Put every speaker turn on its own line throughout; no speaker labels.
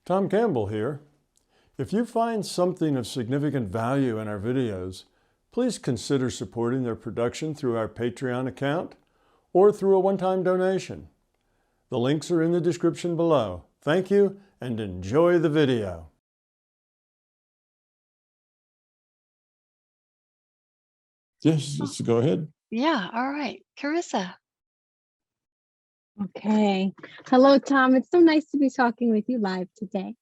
Tom Campbell here. If you find something of significant value in our videos, please consider supporting their production through our Patreon account or through a one-time donation. The links are in the description below. Thank you and enjoy the video. Yes, let's go ahead.
Yeah, all right. Carissa.
Okay. Hello, Tom. It's so nice to be talking with you live today.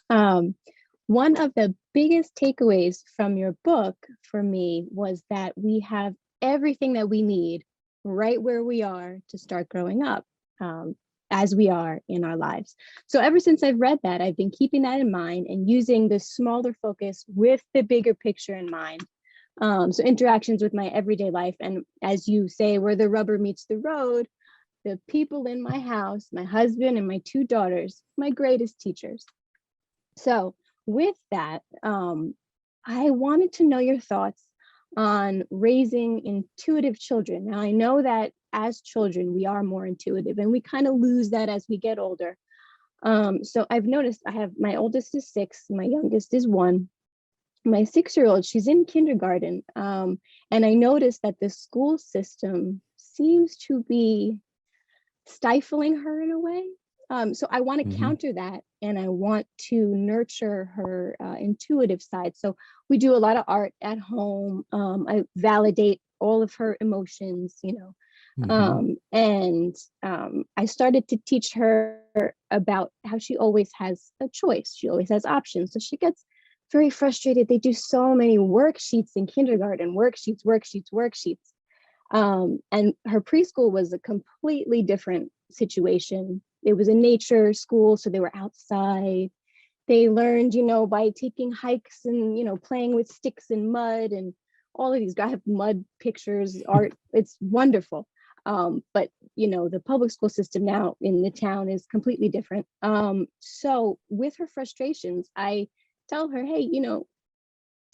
One of the biggest takeaways from your book for me was that we have everything that we need right where we are to start growing up, as we are in our lives. So ever since I've read that, I've been keeping that in mind and using the smaller focus with the bigger picture in mind. So interactions with my everyday life. And as you say, where the rubber meets the road, the people in my house, my husband and my two daughters, my greatest teachers. So with that, I wanted to know your thoughts on raising intuitive children. Now, I know that as children, we are more intuitive and we kind of lose that as we get older. So I've noticed I have, my oldest is 6, my youngest is 1. My 6-year-old, she's in kindergarten. And I noticed that the school system seems to be stifling her in a way. So I want to counter that, and I want to nurture her intuitive side. So we do a lot of art at home. I validate all of her emotions, you know, and I started to teach her about how she always has a choice. She always has options. So she gets very frustrated. They do so many worksheets in kindergarten, worksheets. And her preschool was a completely different situation. It was a nature school, so they were outside. They learned, you know, by taking hikes and, you know, playing with sticks and mud and all of these. I have mud pictures, art. It's wonderful. But, you know, the public school system now in the town is completely different. So with her frustrations, I tell her, hey, you know,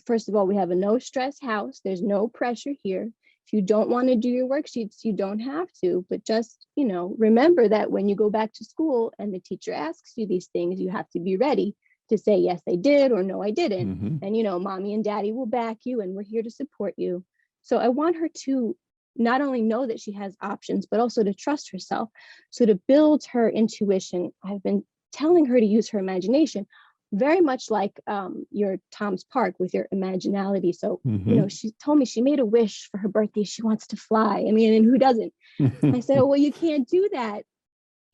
first of all, we have a no stress house. There's no pressure here. If you don't want to do your worksheets, you don't have to, but just, you know, remember that when you go back to school and the teacher asks you these things, you have to be ready to say, yes, I did, or no, I didn't. And, you know, mommy and daddy will back you and we're here to support you. So I want her to not only know that she has options, but also to trust herself. So to build her intuition, I've been telling her to use her imagination, very much like your Tom's Park with your Imaginality. So, you know, she told me she made a wish for her birthday. She wants to fly. I mean, and who doesn't? I said, oh, well, you can't do that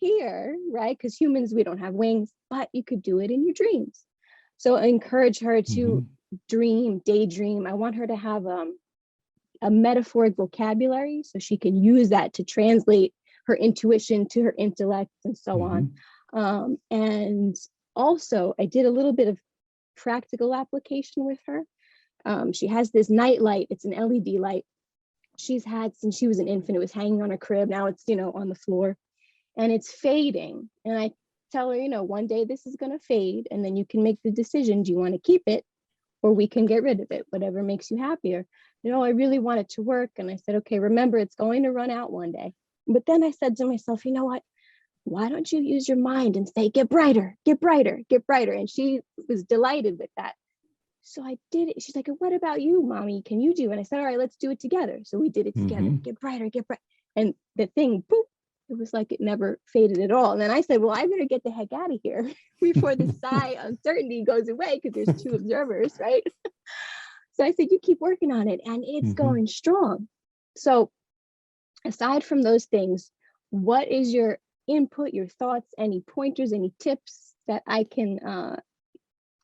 here, right? Because humans, we don't have wings, but you could do it in your dreams. So I encourage her to dream, daydream. I want her to have a metaphoric vocabulary so she can use that to translate her intuition to her intellect and so on. And also, I did a little bit of practical application with her. She has this night light. It's an LED light she's had since she was an infant. It was hanging on her crib. Now it's, you know, on the floor and it's fading. And I tell her, you know, one day this is going to fade and then you can make the decision. Do you want to keep it or we can get rid of it, whatever makes you happier. You know, I really want it to work. And I said, okay, remember, it's going to run out one day. But then I said to myself, you know what? Why don't you use your mind and say, get brighter, get brighter, get brighter? And she was delighted with that. So I did it. She's like, what about you, mommy? Can you do? And I said, all right, let's do it together. So we did it together, get brighter, get bright. And the thing, boop, it was like it never faded at all. And then I said, well, I better get the heck out of here before the sigh uncertainty goes away because there's 2 observers, right? So I said, you keep working on it and it's going strong. So aside from those things, what is your input, your thoughts, any pointers, any tips that I can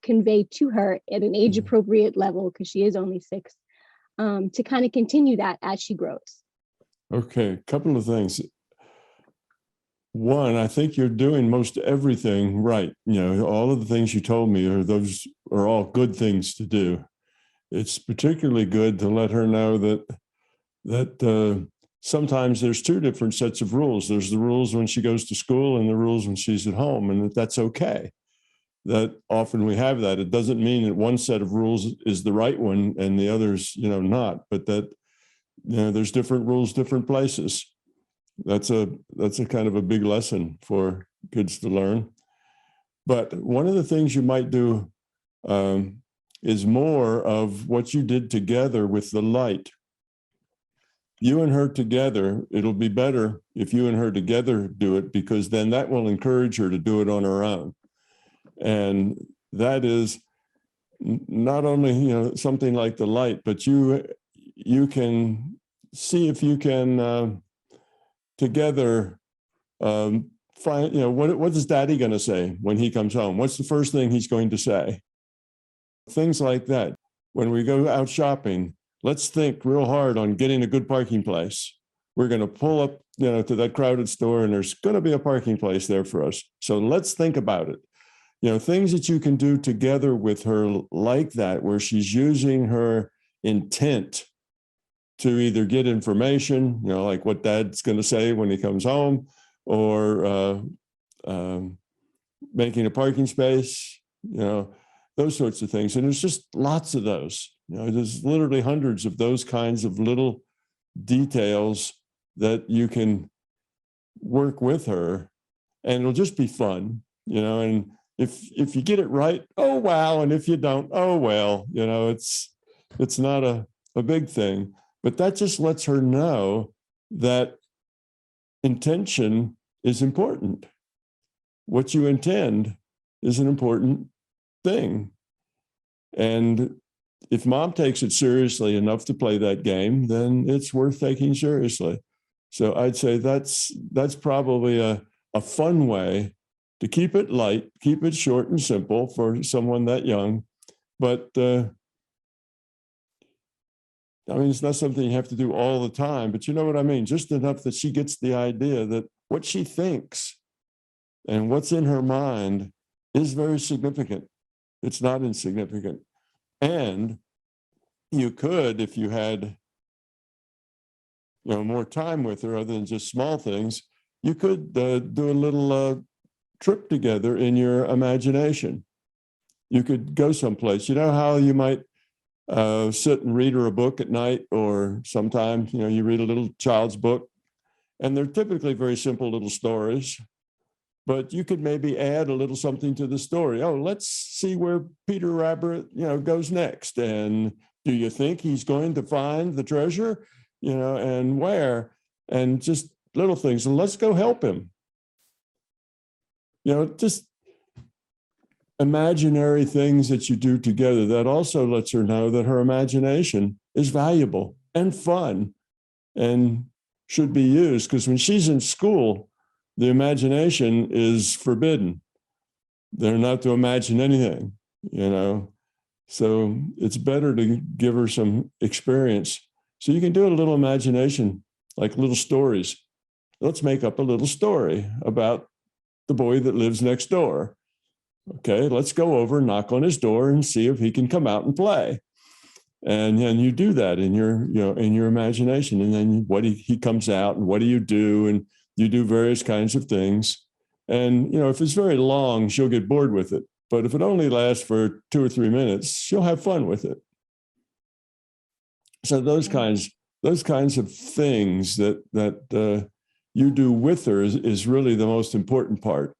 convey to her at an age appropriate level, because she is only 6, to kind of continue that as she grows?
Okay, a couple of things. One, I think you're doing most everything right. You know, all of the things you told me those are all good things to do. It's particularly good to let her know that sometimes there's 2 different sets of rules. There's the rules when she goes to school and the rules when she's at home, and that's okay. That often we have that. It doesn't mean that one set of rules is the right one and the others, you know, not, but that, you know, there's different rules, different places. That's a kind of a big lesson for kids to learn. But one of the things you might do is more of what you did together with the light. You and her together, it'll be better if you and her together do it, because then that will encourage her to do it on her own. And that is not only, something like the light, but you can see if you can together find, what is daddy going to say when he comes home? What's the first thing he's going to say? Things like that. When we go out shopping, let's think real hard on getting a good parking place. We're going to pull up, to that crowded store, and there's going to be a parking place there for us. So let's think about it. Things that you can do together with her like that, where she's using her intent to either get information, like what dad's going to say when he comes home, or making a parking space, those sorts of things. And there's just lots of those. There's literally hundreds of those kinds of little details that you can work with her, and it'll just be fun, and if you get it right, oh wow, and if you don't, oh well, it's not a big thing. But that just lets her know that intention is important. What you intend is an important thing. And if mom takes it seriously enough to play that game, then it's worth taking seriously. So I'd say that's probably a fun way to keep it light, keep it short and simple for someone that young. But it's not something you have to do all the time, but you know what I mean? Just enough that she gets the idea that what she thinks and what's in her mind is very significant. It's not insignificant. And you could, if you had, more time with her other than just small things, you could do a little trip together in your imagination. You could go someplace. You know how you might sit and read her a book at night, or sometimes, you read a little child's book, and they're typically very simple little stories, but you could maybe add a little something to the story. Oh, let's see where Peter Rabbit, goes next. And do you think he's going to find the treasure, and where? And just little things. And let's go help him. Just imaginary things that you do together. That also lets her know that her imagination is valuable and fun and should be used. Because when she's in school, the imagination is forbidden. They're not to imagine anything, So it's better to give her some experience. So you can do a little imagination, like little stories. Let's make up a little story about the boy that lives next door. Okay, let's go over and knock on his door and see if he can come out and play. And then you do that in your, in your imagination. And then he comes out, and what do? And you do various kinds of things. And, if it's very long, she'll get bored with it. But if it only lasts for 2 or 3 minutes, she'll have fun with it. So those kinds of things that you do with her is really the most important part.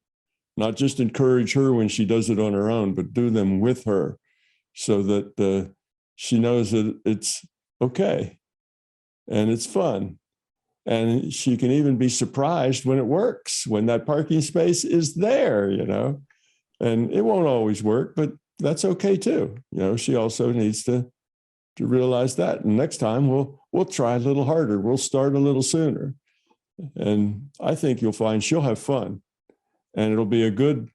Not just encourage her when she does it on her own, but do them with her, so that she knows that it's okay and it's fun. And she can even be surprised when it works, when that parking space is there, and it won't always work, but that's okay too. She also needs to realize that. And next time we'll try a little harder. We'll start a little sooner. And I think you'll find she'll have fun, and it'll be a good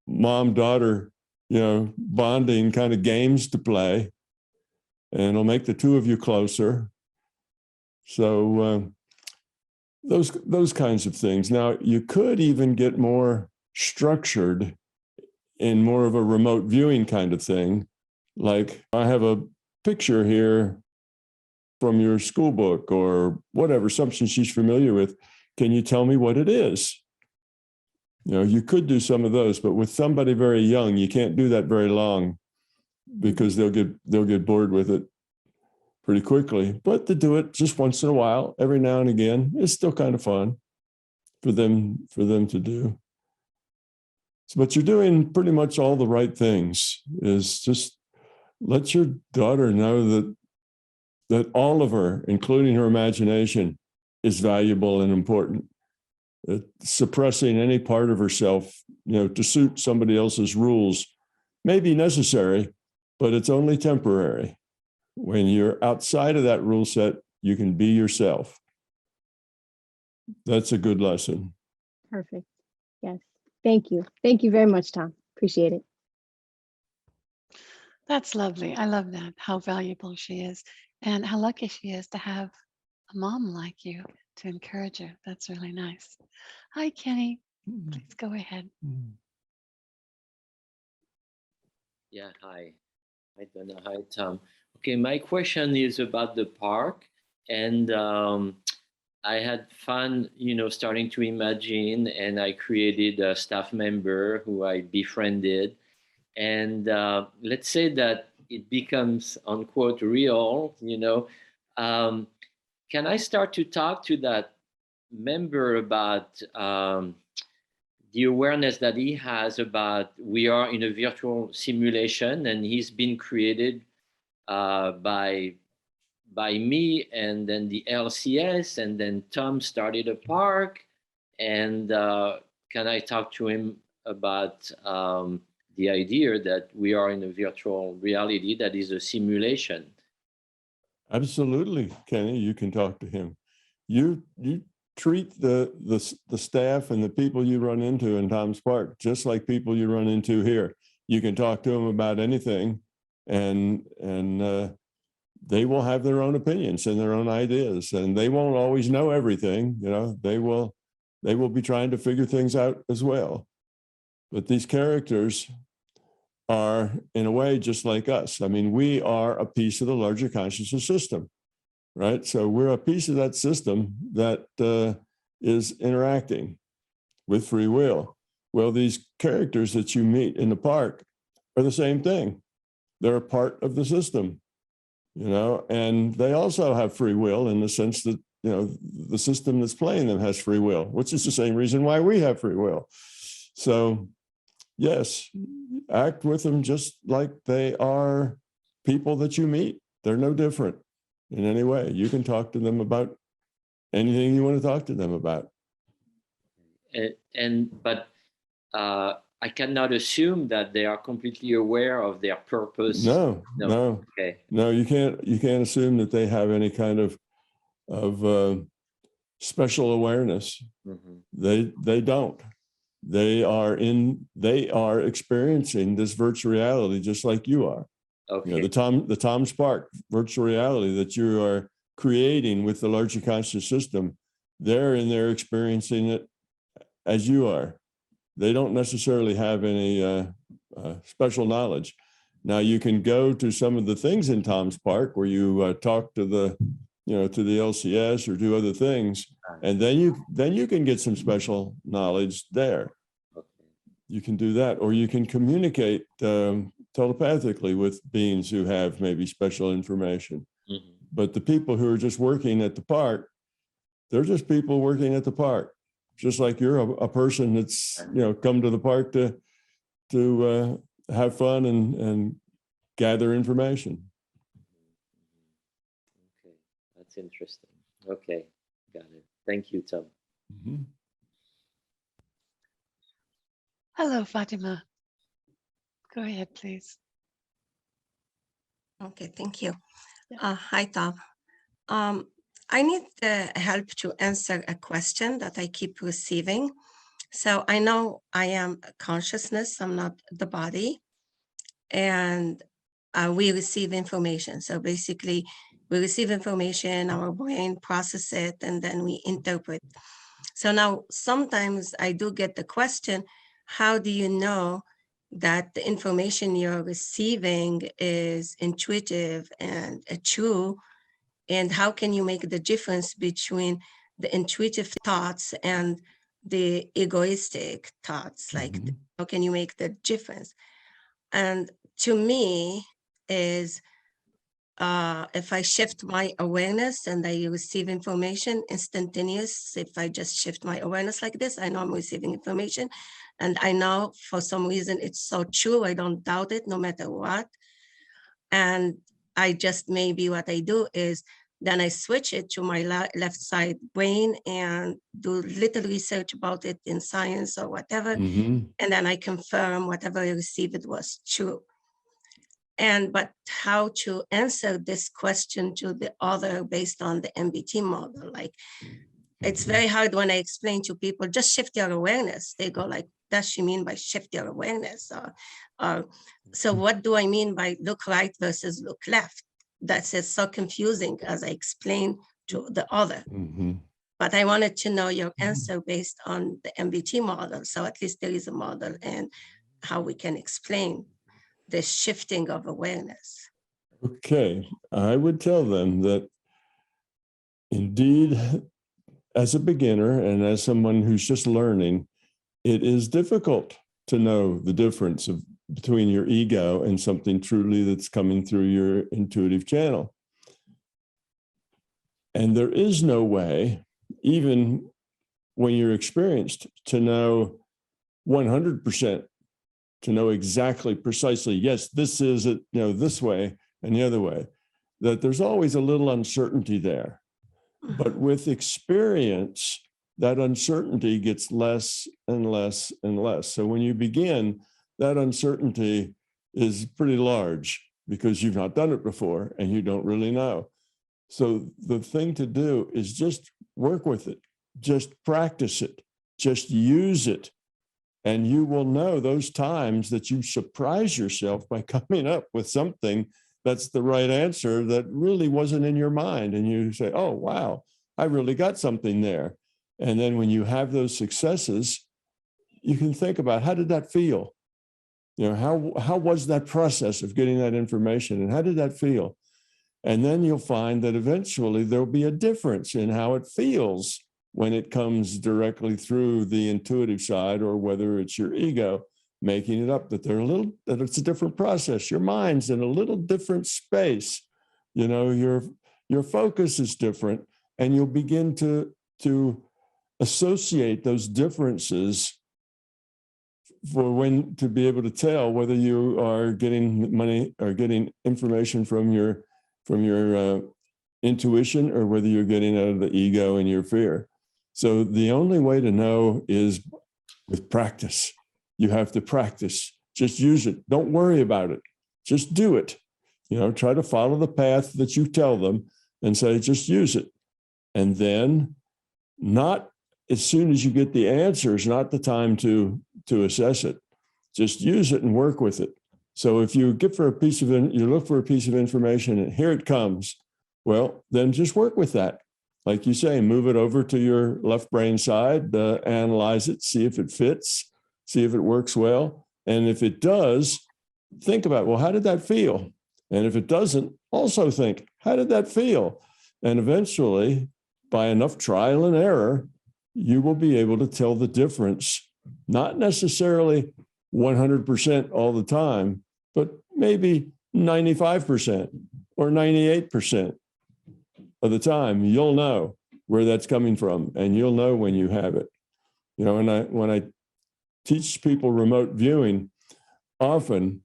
mom-daughter, bonding kind of games to play, and it'll make the two of you closer. So those kinds of things. Now, you could even get more structured in more of a remote viewing kind of thing. Like, I have a picture here from your school book or whatever, something she's familiar with. Can you tell me what it is? You could do some of those, but with somebody very young, you can't do that very long, because they'll get bored with it pretty quickly. But to do it just once in a while, every now and again, it's still kind of fun for them to do. But you're doing pretty much all the right things. Is just let your daughter know that all of her, including her imagination, is valuable and important. Suppressing any part of herself, to suit somebody else's rules may be necessary, but it's only temporary. When you're outside of that rule set, you can be yourself. That's a good lesson.
Perfect. Yes. Thank you. Thank you very much, Tom. Appreciate it.
That's lovely. I love that, how valuable she is and how lucky she is to have a mom like you to encourage her. That's really nice. Hi, Kenny. Please go ahead.
Yeah, hi. Hi, Donna. Hi, Tom. Okay, my question is about the park. And I had fun, starting to imagine, and I created a staff member who I befriended. And let's say that it becomes, unquote, real, can I start to talk to that member about the awareness that he has about we are in a virtual simulation and he's been created by me and then the LCS, and then Tom started a park, and can I talk to him about the idea that we are in a virtual reality that is a simulation?
Absolutely, Kenny, you can talk to him. You treat the staff and the people you run into in Tom's Park just like people you run into here. You can talk to them about anything, and they will have their own opinions and their own ideas, and they won't always know everything. They will be trying to figure things out as well. But these characters are, in a way, just like us. I mean, we are a piece of the larger consciousness system, right? So we're a piece of that system that is interacting with free will. Well, these characters that you meet in the park are the same thing. They're a part of the system, and they also have free will in the sense that, the system that's playing them has free will, which is the same reason why we have free will. So yes, act with them just like they are people that you meet. They're no different in any way. You can talk to them about anything you want to talk to them about.
But I cannot assume that they are completely aware of their purpose.
No.
Okay.
No, you can't assume that they have any kind of special awareness. Mm-hmm. They don't. They are experiencing this virtual reality just like you are.
Okay.
The Tom's Park virtual reality that you are creating with the larger conscious system, they're experiencing it as you are. They don't necessarily have any special knowledge. Now you can go to some of the things in Tom's Park where you talk to the LCS or do other things, and then you can get some special knowledge there. You can do that, or you can communicate telepathically with beings who have maybe special information. Mm-hmm. But the people who are just working at the park, they're just people working at the park, just like you're a person that's come to the park to have fun and gather information.
Okay, that's interesting. Okay, got it. Thank you, Tom. Mm-hmm.
Hello, Fatima. Go ahead, please.
Okay, thank you. Hi, Tom. I need help to answer a question that I keep receiving. So I know I am consciousness, I'm not the body, and we receive information. So basically, we receive information, our brain processes it, and then we interpret. So now sometimes I do get the question, how do you know that the information you're receiving is intuitive and true? And how can you make the difference between the intuitive thoughts and the egoistic thoughts? Like, how can you make the difference? And to me is, if I shift my awareness and I receive information instantaneous, if I just shift my awareness like this, I know I'm receiving information. And I know for some reason it's so true. I don't doubt it no matter what. And I just, maybe what I do is then I switch it to my left side brain and do little research about it in science or whatever.
Mhm.
And then I confirm whatever I received was true. But how to answer this question to the other based on the MBT model? Like, it's very hard when I explain to people, just shift your awareness. They go like, does she mean by shift your awareness? So what do I mean by look right versus look left? That's just so confusing as I explain to the other.
Mhm.
But I wanted to know your answer based on the MBT model. So at least there is a model and how we can explain the shifting of awareness.
Okay, I would tell them that indeed, as a beginner and as someone who's just learning, it is difficult to know the difference between your ego and something truly that's coming through your intuitive channel. And there is no way, even when you're experienced, to know 100%, to know exactly, precisely, yes, this is it, this way and the other way, that there's always a little uncertainty there. But with experience, that uncertainty gets less and less and less. So when you begin, that uncertainty is pretty large because you've not done it before and you don't really know. So the thing to do is just work with it, just practice it, just use it. And you will know those times that you surprise yourself by coming up with something that's the right answer that really wasn't in your mind. And you say, oh, wow, I really got something there. And then when you have those successes, you can think about, how did that feel? How was that process of getting that information and how did that feel? And then you'll find that eventually there'll be a difference in how it feels when it comes directly through the intuitive side, or whether it's your ego making it up, that it's a different process. Your mind's in a little different space. Your focus is different, and you'll begin to associate those differences to be able to tell whether you are getting money or getting information from your intuition, or whether you're getting out of the ego and your fear. So the only way to know is with practice. You have to practice. Just use it. Don't worry about it. Just do it. Try to follow the path that you tell them and say, just use it. And then, not as soon as you get the answers, not the time to assess it. Just use it and work with it. So if you look for a piece of information and here it comes, well, then just work with that. Like you say, move it over to your left brain side, analyze it, see if it fits, see if it works well. And if it does, think about, well, how did that feel? And if it doesn't, also think, how did that feel? And eventually, by enough trial and error, you will be able to tell the difference, not necessarily 100% all the time, but maybe 95% or 98% of the time. You'll know where that's coming from, and you'll know when you have it. When I teach people remote viewing, often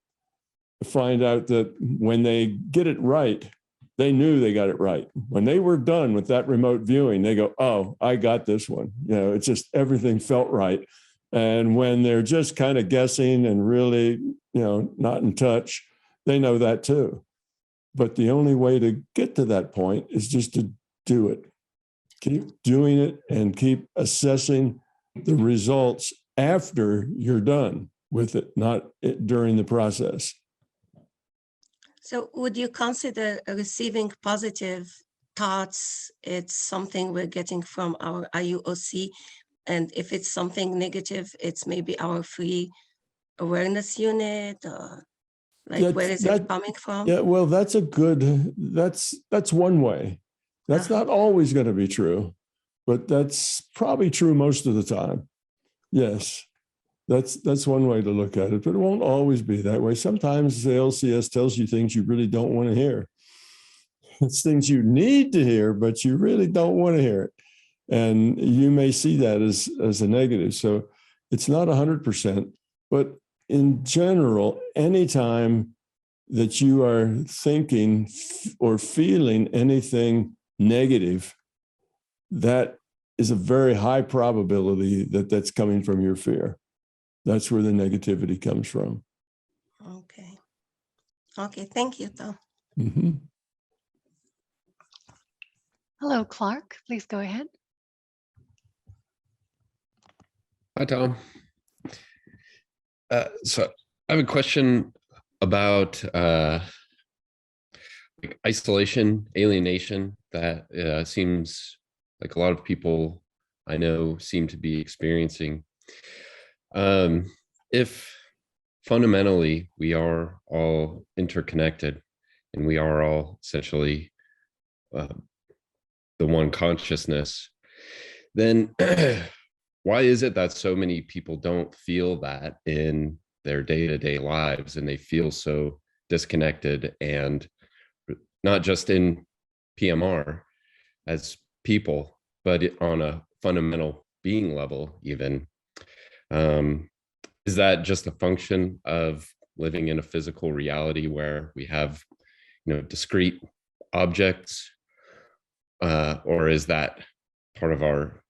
find out that when they get it right, they knew they got it right. When they were done with that remote viewing, they go, oh, I got this one. It's just everything felt right. And when they're just kind of guessing and really, not in touch, they know that too. But the only way to get to that point is just to do it. Keep doing it and keep assessing the results after you're done with it, not during the process.
So would you consider receiving positive thoughts? It's something we're getting from our IUOC. And if it's something negative, it's maybe our free awareness unit, or where is it coming from?
Yeah, well, that's one way. That's not always going to be true, but that's probably true most of the time. Yes. That's one way to look at it, but it won't always be that way. Sometimes the LCS tells you things you really don't want to hear. It's things you need to hear, but you really don't want to hear it. And you may see that as a negative. So It's not 100%, but in general, anytime that you are thinking or feeling anything negative, that is a very high probability that that's coming from your fear. That's where the negativity comes from.
Okay. Okay, thank you, Tom.
Mm-hmm.
Hello, Clark. Please go ahead.
Hi, Tom. So I have a question about like isolation, alienation that seems like a lot of people I know seem to be experiencing. If fundamentally we are all interconnected and we are all essentially the one consciousness, then why is it that so many people don't feel that in their day-to-day lives, and they feel so disconnected, and not just in PMR as people, but on a fundamental being level even? Is that just a function of living in a physical reality where we have, discrete objects, or is that part of our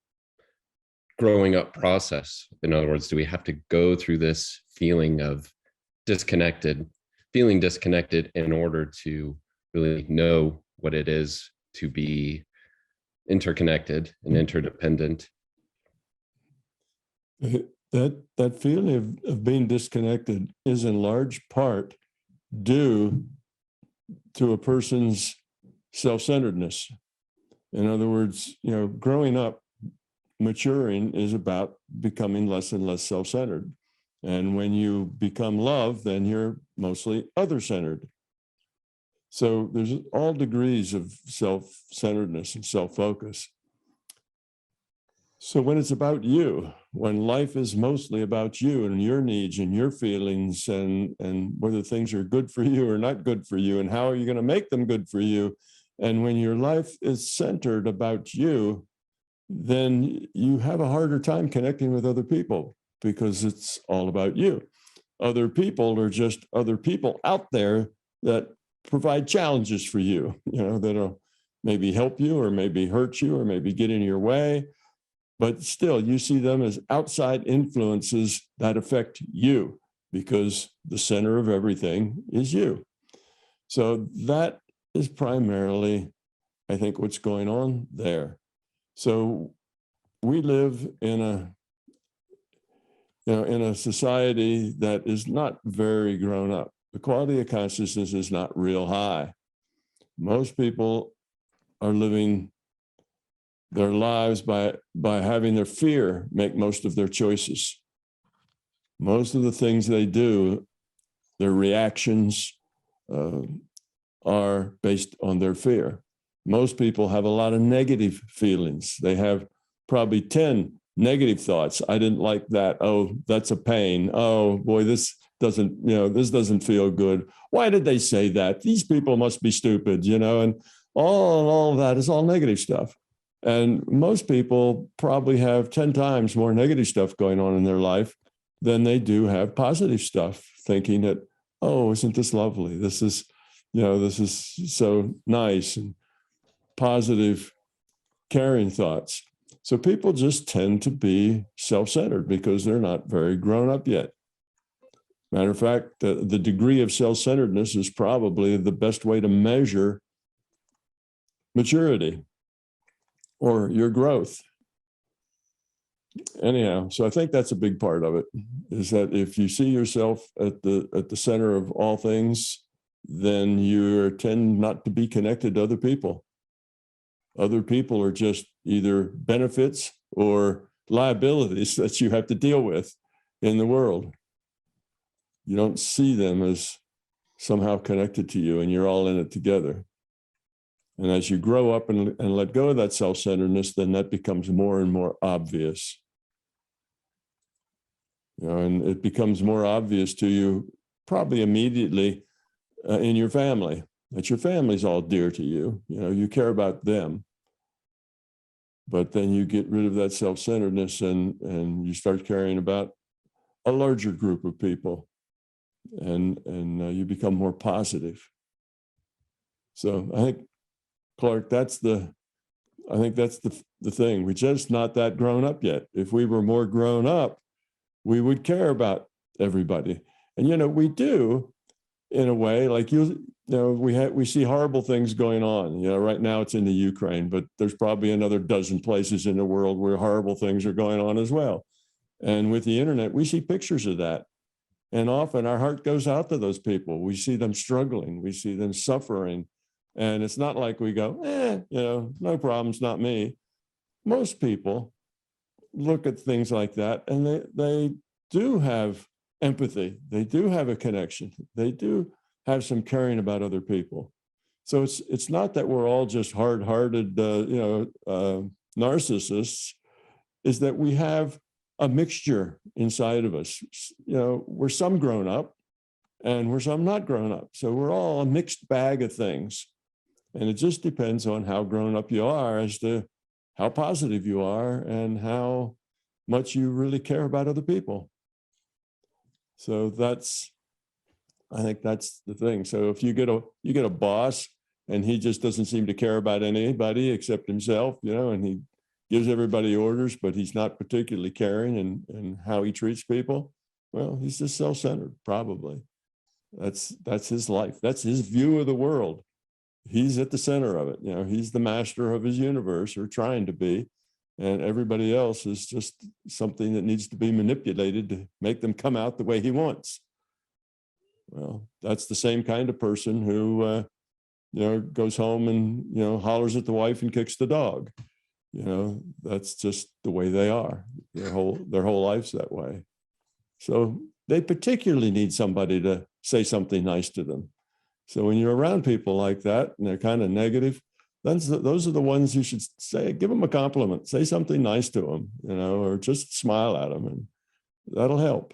growing up process? In other words, do we have to go through this feeling of feeling disconnected in order to really know what it is to be interconnected and interdependent?
That feeling of being disconnected is in large part due to a person's self-centeredness. In other words, growing up, maturing is about becoming less and less self-centered. And when you become love, then you're mostly other-centered. So there's all degrees of self-centeredness and self-focus. So when it's about you, when life is mostly about you and your needs and your feelings and whether things are good for you or not good for you and how are you going to make them good for you, and when your life is centered about you, then you have a harder time connecting with other people because it's all about you. Other people are just other people out there that provide challenges for you, that'll maybe help you or maybe hurt you or maybe get in your way. But still, you see them as outside influences that affect you because the center of everything is you. So that is primarily, I think, what's going on there. So we live in a society that is not very grown up. The quality of consciousness is not real high. Most people are living their lives by having their fear make most of their choices. Most of the things they do, their reactions are based on their fear. Most people have a lot of negative feelings. They have probably 10 negative thoughts. I didn't like that. Oh, that's a pain. Oh boy, this doesn't feel good. Why did they say that? These people must be stupid, and all of that is all negative stuff. And most people probably have 10 times more negative stuff going on in their life than they do have positive stuff, thinking that, oh, isn't this lovely? This is so nice, and positive, caring thoughts. So people just tend to be self-centered because they're not very grown up yet. Matter of fact, the degree of self-centeredness is probably the best way to measure maturity or your growth. Anyhow, so I think that's a big part of it, is that if you see yourself at the center of all things, then you tend not to be connected to other people. Other people are just either benefits or liabilities that you have to deal with in the world. You don't see them as somehow connected to you, and you're all in it together. And as you grow up and let go of that self-centeredness, then that becomes more and more obvious. And it becomes more obvious to you probably immediately in your family, that your family's all dear to you. You care about them. but then you get rid of that self-centeredness and you start caring about a larger group of people, and you become more positive. So I think, Clark, I think that's the thing. We're just not that grown up yet. If we were more grown up, we would care about everybody. And, you know, we do in a way, like, you know, we see horrible things going on. You know, right now it's in the Ukraine, but there's probably another dozen places in the world where horrible things are going on as well. And with the internet, we see pictures of that. And often our heart goes out to those people. We see them struggling. We see them suffering. And it's not like we go, you know, no problems, not me. Most people look at things like that and they do have empathy. They do have a connection. They do have some caring about other people. So it's not that we're all just hard-hearted, narcissists. Is that we have a mixture inside of us. You know, we're some grown up and we're some not grown up. So we're all a mixed bag of things. And it just depends on how grown up you are as to how positive you are and how much you really care about other people. So I think that's the thing. So if you get a boss and he just doesn't seem to care about anybody except himself, you know, and he gives everybody orders, but he's not particularly caring in how he treats people, well, he's just self-centered, probably. That's his life. That's his view of the world. He's at the center of it. You know, he's the master of his universe, or trying to be. And everybody else is just something that needs to be manipulated to make them come out the way he wants. Well, that's the same kind of person who, goes home and, hollers at the wife and kicks the dog. That's just the way they are. Their whole life's that way. So they particularly need somebody to say something nice to them. So when you're around people like that and they're kind of negative, those are the ones you should say, give them a compliment, say something nice to them, or just smile at them, and that'll help.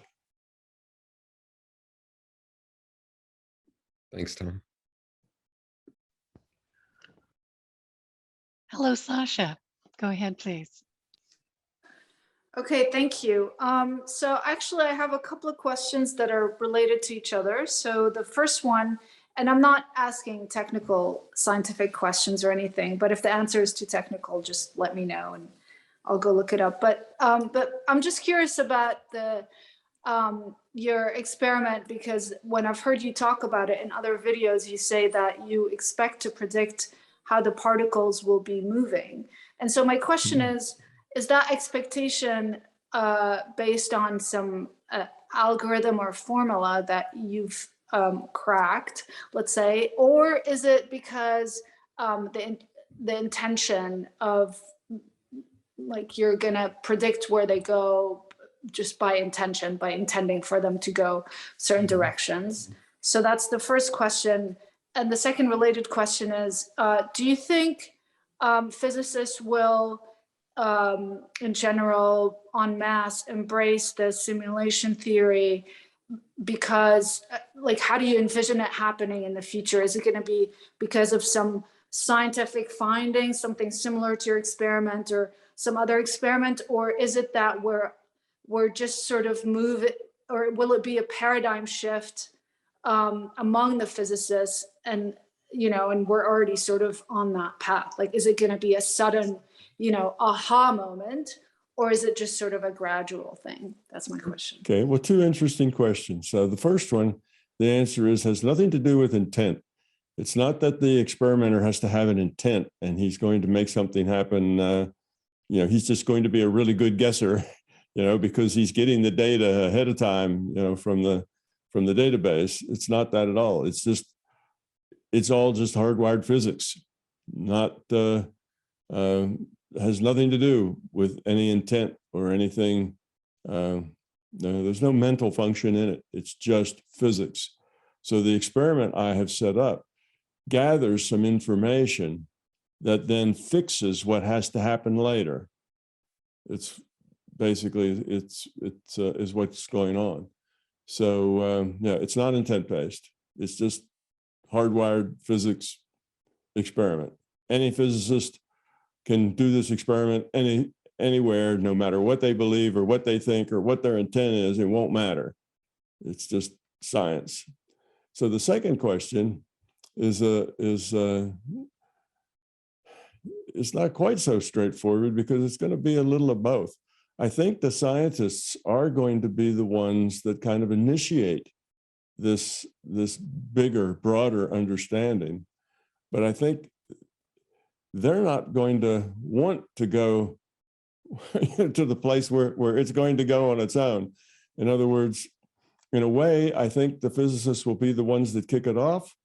Thanks, Tom.
Hello, Sasha. Go ahead, please.
Okay, thank you. So actually, I have a couple of questions that are related to each other. So the first one, and I'm not asking technical scientific questions or anything, but if the answer is too technical, just let me know and I'll go look it up. But I'm just curious about your experiment, because when I've heard you talk about it in other videos, you say that you expect to predict how the particles will be moving. And so my question is that expectation based on some algorithm or formula that you've cracked, let's say, or is it because the intention of, like, you're gonna predict where they go just by intention, by intending for them to go certain directions? So that's the first question. And the second related question is, do you think physicists will, in general, en masse, embrace the simulation theory? Because, like, how do you envision it happening in the future? Is it going to be because of some scientific findings, something similar to your experiment or some other experiment, or is it that we're just sort of or will it be a paradigm shift among the physicists, and and we're already sort of on that path? Like, is it going to be a sudden aha moment, or is it just sort of a gradual thing? That's my question.
Okay, well, two interesting questions. So the first one, the answer has nothing to do with intent. It's not that the experimenter has to have an intent and he's going to make something happen. He's just going to be a really good guesser, because he's getting the data ahead of time, from the database. It's not that at all. It's all just hardwired physics, has nothing to do with any intent or anything. There's no mental function in it. It's just physics. So the experiment I have set up gathers some information that then fixes what has to happen later. It's basically, is what's going on. So it's not intent-based. It's just hardwired physics experiment. Any physicist can do this experiment anywhere, no matter what they believe or what they think or what their intent is. It won't matter. It's just science. So the second question is not quite so straightforward, because it's going to be a little of both. I think the scientists are going to be the ones that kind of initiate this bigger, broader understanding. But I think they're not going to want to go to the place where it's going to go on its own. In other words, in a way, I think the physicists will be the ones that kick it off,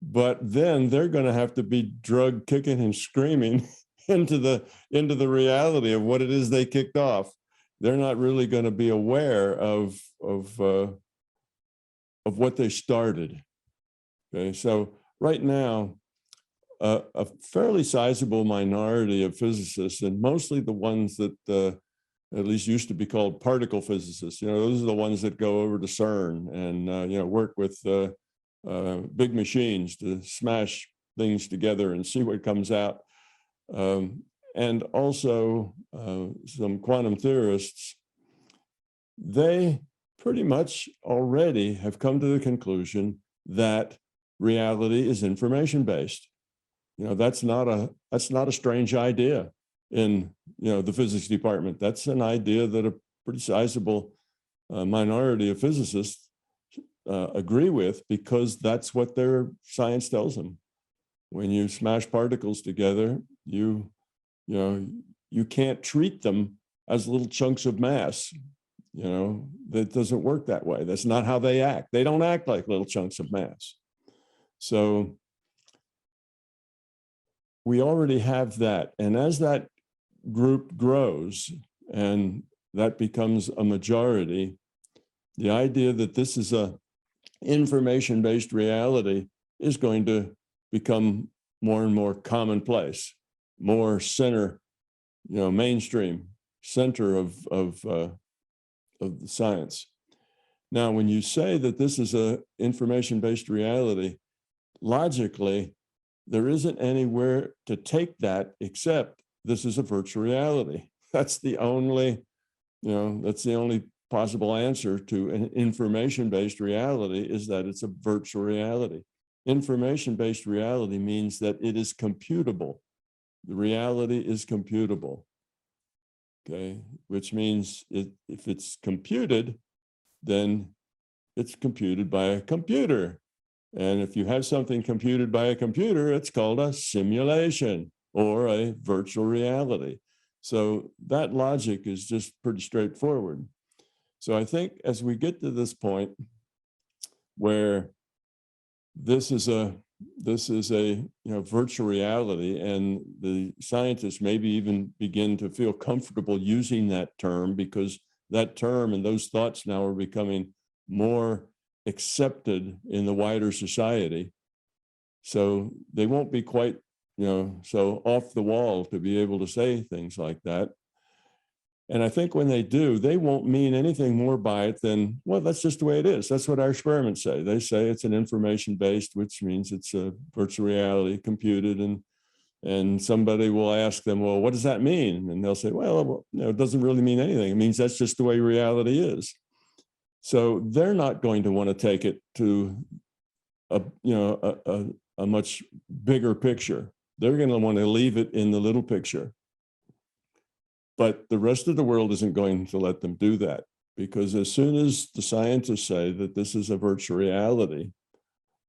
but then they're going to have to be drugged kicking and screaming into the reality of what it is they kicked off. They're not really going to be aware of what they started. Okay, so right now, a fairly sizable minority of physicists, and mostly the ones that at least used to be called particle physicists, those are the ones that go over to CERN and work with big machines to smash things together and see what comes out. And also some quantum theorists, they pretty much already have come to the conclusion that reality is information-based. That's not a strange idea in the physics department. That's an idea that a pretty sizable minority of physicists agree with, because that's what their science tells them. When you smash particles together, you can't treat them as little chunks of mass. That doesn't work that way. That's not how they act. They don't act like little chunks of mass. So we already have that. And as that group grows and that becomes a majority, the idea that this is a information-based reality is going to become more and more commonplace, more center, mainstream, center of the science. Now, when you say that this is a information-based reality, logically, there isn't anywhere to take that except this is a virtual reality. That's the only, that's the only possible answer to an information-based reality, is that it's a virtual reality. Information-based reality means that it is computable. The reality is computable. Okay, which means if it's computed, then it's computed by a computer. And if you have something computed by a computer, it's called a simulation or a virtual reality. So that logic is just pretty straightforward. So I think as we get to this point where this is a virtual reality, and the scientists maybe even begin to feel comfortable using that term, because that term and those thoughts now are becoming more accepted in the wider society. So they won't be quite, so off the wall to be able to say things like that. And I think when they do, they won't mean anything more by it than, well, that's just the way it is. That's what our experiments say. They say it's an information-based, which means it's a virtual reality computed, and somebody will ask them, well, what does that mean? And they'll say, well, it doesn't really mean anything. It means that's just the way reality is. So they're not going to want to take it to a much bigger picture. They're going to want to leave it in the little picture. But the rest of the world isn't going to let them do that, because as soon as the scientists say that this is a virtual reality,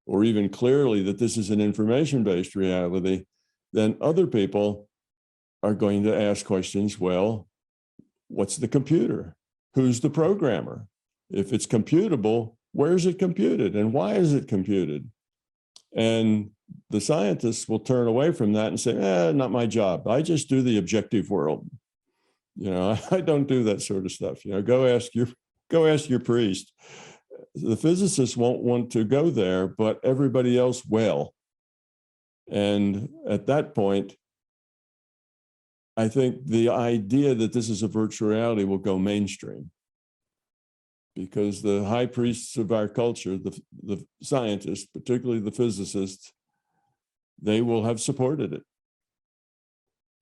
or even clearly that this is an information-based reality, then other people are going to ask questions. Well, what's the computer? Who's the programmer? If it's computable, where is it computed and why is it computed? And the scientists will turn away from that and say, not my job. I just do the objective world. I don't do that sort of stuff. Go ask your priest. The physicists won't want to go there, but everybody else will. And at that point, I think the idea that this is a virtual reality will go mainstream, because the high priests of our culture, the scientists, particularly the physicists, they will have supported it.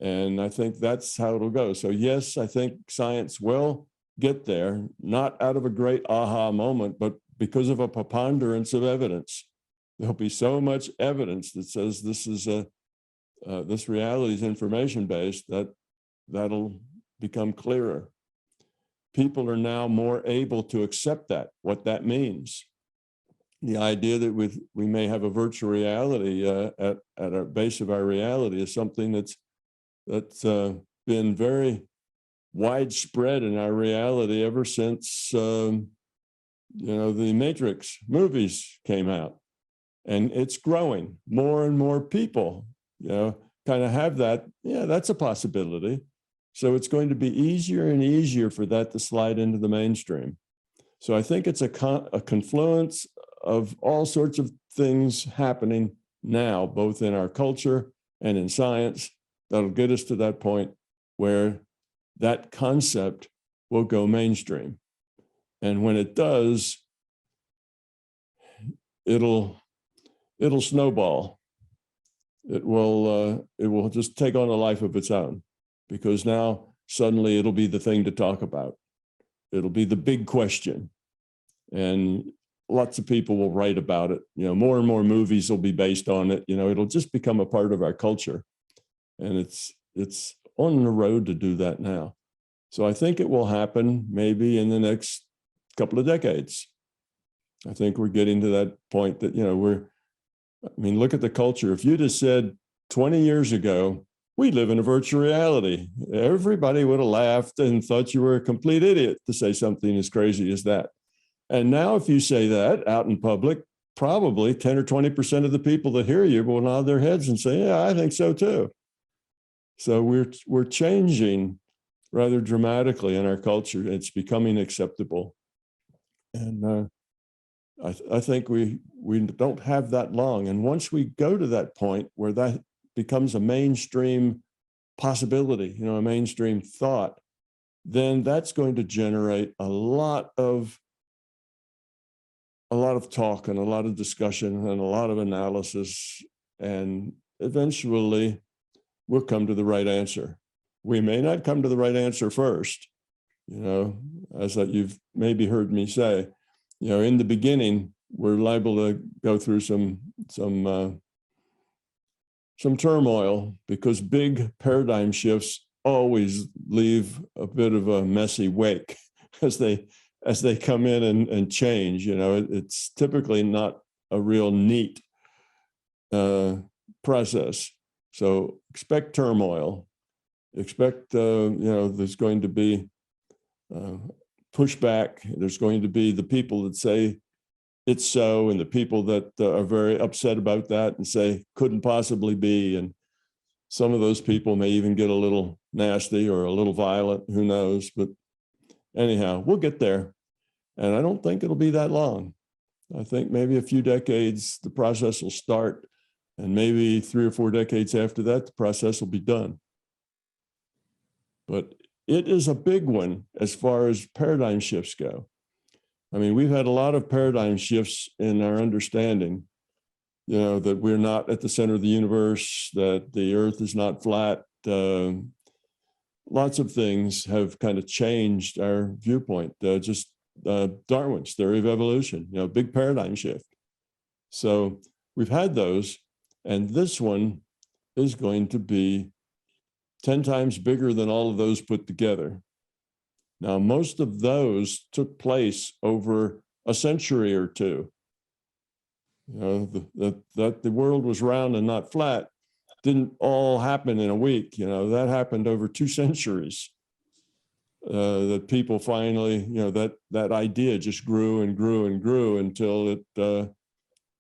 And I think that's how it'll go. So yes, I think science will get there, not out of a great aha moment, but because of a preponderance of evidence. There'll be so much evidence that says this is this reality is information-based that that'll become clearer. People are now more able to accept that, what that means. The idea that we may have a virtual reality at our base of our reality is something that's been very widespread in our reality ever since the Matrix movies came out, and it's growing. More and more people, kind of have that. Yeah, that's a possibility. So it's going to be easier and easier for that to slide into the mainstream. So I think it's a confluence of all sorts of things happening now, both in our culture and in science, that'll get us to that point where that concept will go mainstream. And when it does, it'll snowball. It will just take on a life of its own, because now suddenly it'll be the thing to talk about. It'll be the big question. And lots of people will write about it. More and more movies will be based on it. It'll just become a part of our culture. And it's on the road to do that now. So I think it will happen maybe in the next couple of decades. I think we're getting to that point that, look at the culture. If you'd have said 20 years ago, we live in a virtual reality, everybody would have laughed and thought you were a complete idiot to say something as crazy as that. And now if you say that out in public, probably 10 or 20% of the people that hear you will nod their heads and say, yeah, I think so too. So we're changing rather dramatically in our culture. It's becoming acceptable. And I think we don't have that long. And once we go to that point where that becomes a mainstream possibility, a mainstream thought, then that's going to generate a lot of talk and a lot of discussion and a lot of analysis. And eventually we'll come to the right answer. We may not come to the right answer first, as that you've maybe heard me say, in the beginning, we're liable to go through some turmoil, because big paradigm shifts always leave a bit of a messy wake as they come in and change. It's typically not a real neat process. So expect turmoil. Expect there's going to be pushback. There's going to be the people that say it's so, and the people that are very upset about that and say couldn't possibly be. And some of those people may even get a little nasty or a little violent, who knows. But anyhow, we'll get there. And I don't think it'll be that long. I think maybe a few decades, the process will start. And maybe 3 or 4 decades after that, the process will be done. But it is a big one as far as paradigm shifts go. We've had a lot of paradigm shifts in our understanding, that we're not at the center of the universe, that the earth is not flat. Lots of things have kind of changed our viewpoint. Darwin's theory of evolution, big paradigm shift. So we've had those, and this one is going to be 10 times bigger than all of those put together. Now, most of those took place over a century or two. That the world was round and not flat didn't all happen in a week. That happened over 2 centuries. That people finally, that idea just grew and grew and grew until it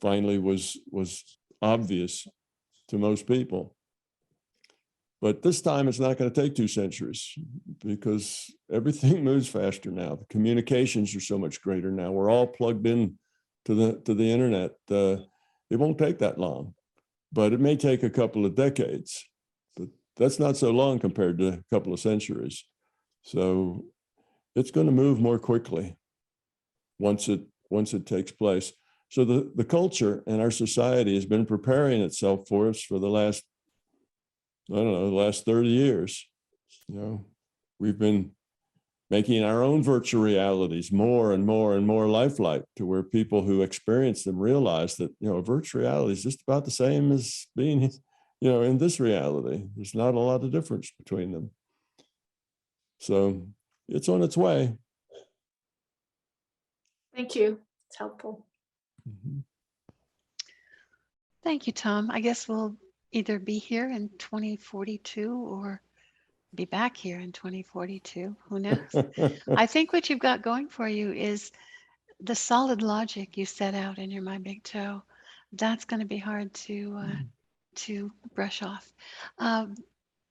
finally was obvious to most people. But this time it's not going to take 2 centuries, because everything moves faster now. The communications are so much greater now. We're all plugged in to the internet. It won't take that long, but it may take a couple of decades. But that's not so long compared to a couple of centuries. So it's going to move more quickly once it takes place. So the culture and our society has been preparing itself for us for the last I don't know, the last 30 years. You know, we've been making our own virtual realities more and more and more lifelike, to where people who experience them realize that, you know, virtual reality is just about the same as being, you know, in this reality. There's not a lot of difference between them. So it's on its way.
Thank you. It's helpful.
Mm-hmm.
Thank you, Tom. I guess we'll either be here in 2042 or be back here in 2042. Who knows? I think what you've got going for you is the solid logic you set out in your My Big Toe. That's going to be hard to brush off.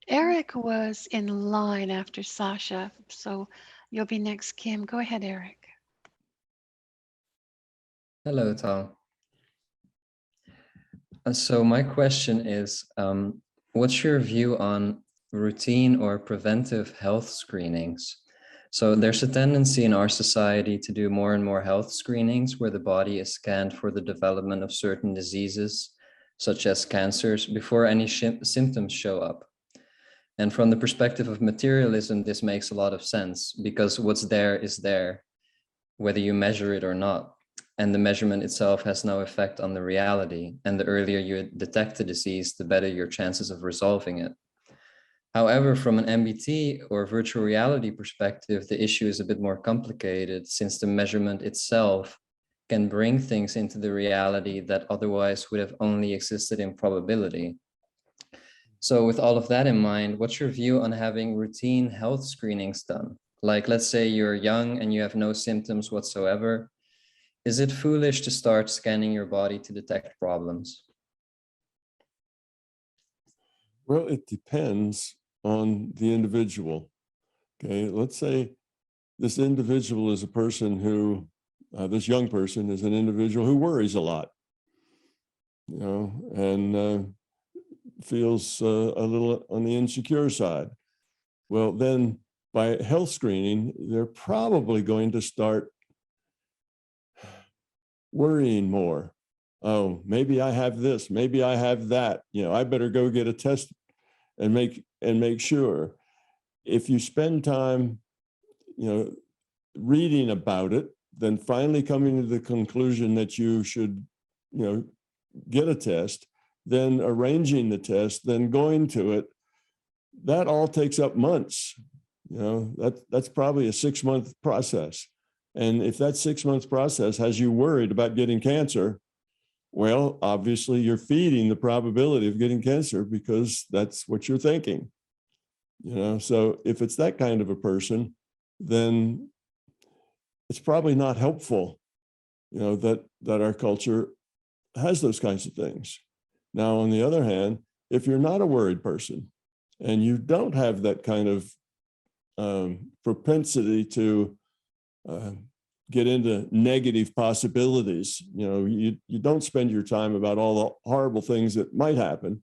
Eric was in line after Sasha, so you'll be next, Kim. Go ahead, Eric.
Hello, Tom. So my question is, what's your view on routine or preventive health screenings? So there's a tendency in our society to do more and more health screenings where the body is scanned for the development of certain diseases, such as cancers, before any symptoms show up. And from the perspective of materialism, this makes a lot of sense, because what's there is there, whether you measure it or not. And the measurement itself has no effect on the reality. And the earlier you detect the disease, the better your chances of resolving it. However, from an MBT or virtual reality perspective, the issue is a bit more complicated, since the measurement itself can bring things into the reality that otherwise would have only existed in probability. So with all of that in mind, what's your view on having routine health screenings done? Like, let's say you're young and you have no symptoms whatsoever. Is it foolish to start scanning your body to detect problems?
Well, it depends on the individual. Okay, let's say this individual is a person who, this young person is an individual who worries a lot, you know, and feels a little on the insecure side. Well, then by health screening, they're probably going to start worrying more. Oh, maybe I have this, maybe I have that, you know, I better go get a test and make sure. If you spend time, you know, reading about it, then finally coming to the conclusion that you should, you know, get a test, then arranging the test, then going to it, that all takes up months. You know, that's probably a 6-month process. And if that 6-month process has you worried about getting cancer, well, obviously you're feeding the probability of getting cancer, because that's what you're thinking. You know, so if it's that kind of a person, then it's probably not helpful, you know, that our culture has those kinds of things. Now, on the other hand, if you're not a worried person and you don't have that kind of propensity to get into negative possibilities, you know, you don't spend your time about all the horrible things that might happen,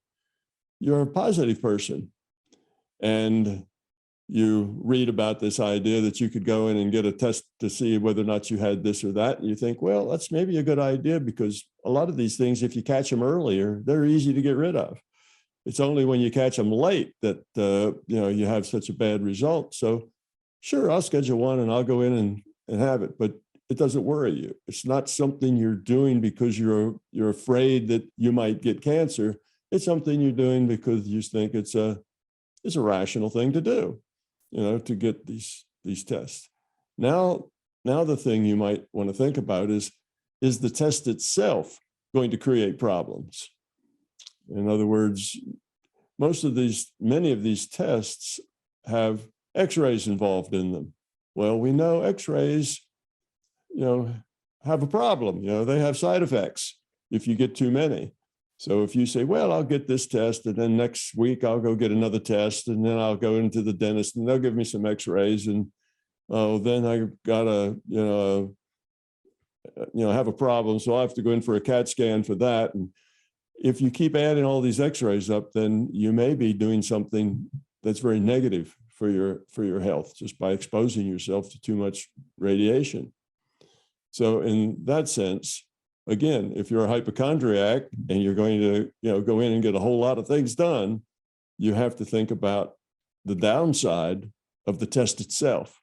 you're a positive person. And you read about this idea that you could go in and get a test to see whether or not you had this or that. And you think, well, that's maybe a good idea, because a lot of these things, if you catch them earlier, they're easy to get rid of. It's only when you catch them late that, you know, you have such a bad result. So sure, I'll schedule one and I'll go in and have it, but it doesn't worry you. It's not something you're doing because you're afraid that you might get cancer. It's something you're doing because you think it's a rational thing to do, you know, to get these tests. Now the thing you might want to think about is the test itself going to create problems? In other words, many of these tests have X-rays involved in them. Well, we know X-rays, you know, have a problem. You know, they have side effects if you get too many. So if you say, well, I'll get this test, and then next week I'll go get another test, and then I'll go into the dentist and they'll give me some X-rays, and then I gotta, you know, have a problem. So I have to go in for a CAT scan for that. And if you keep adding all these X-rays up, then you may be doing something that's very negative for your health, just by exposing yourself to too much radiation. So in that sense, again, if you're a hypochondriac and you're going to, you know, go in and get a whole lot of things done, you have to think about the downside of the test itself.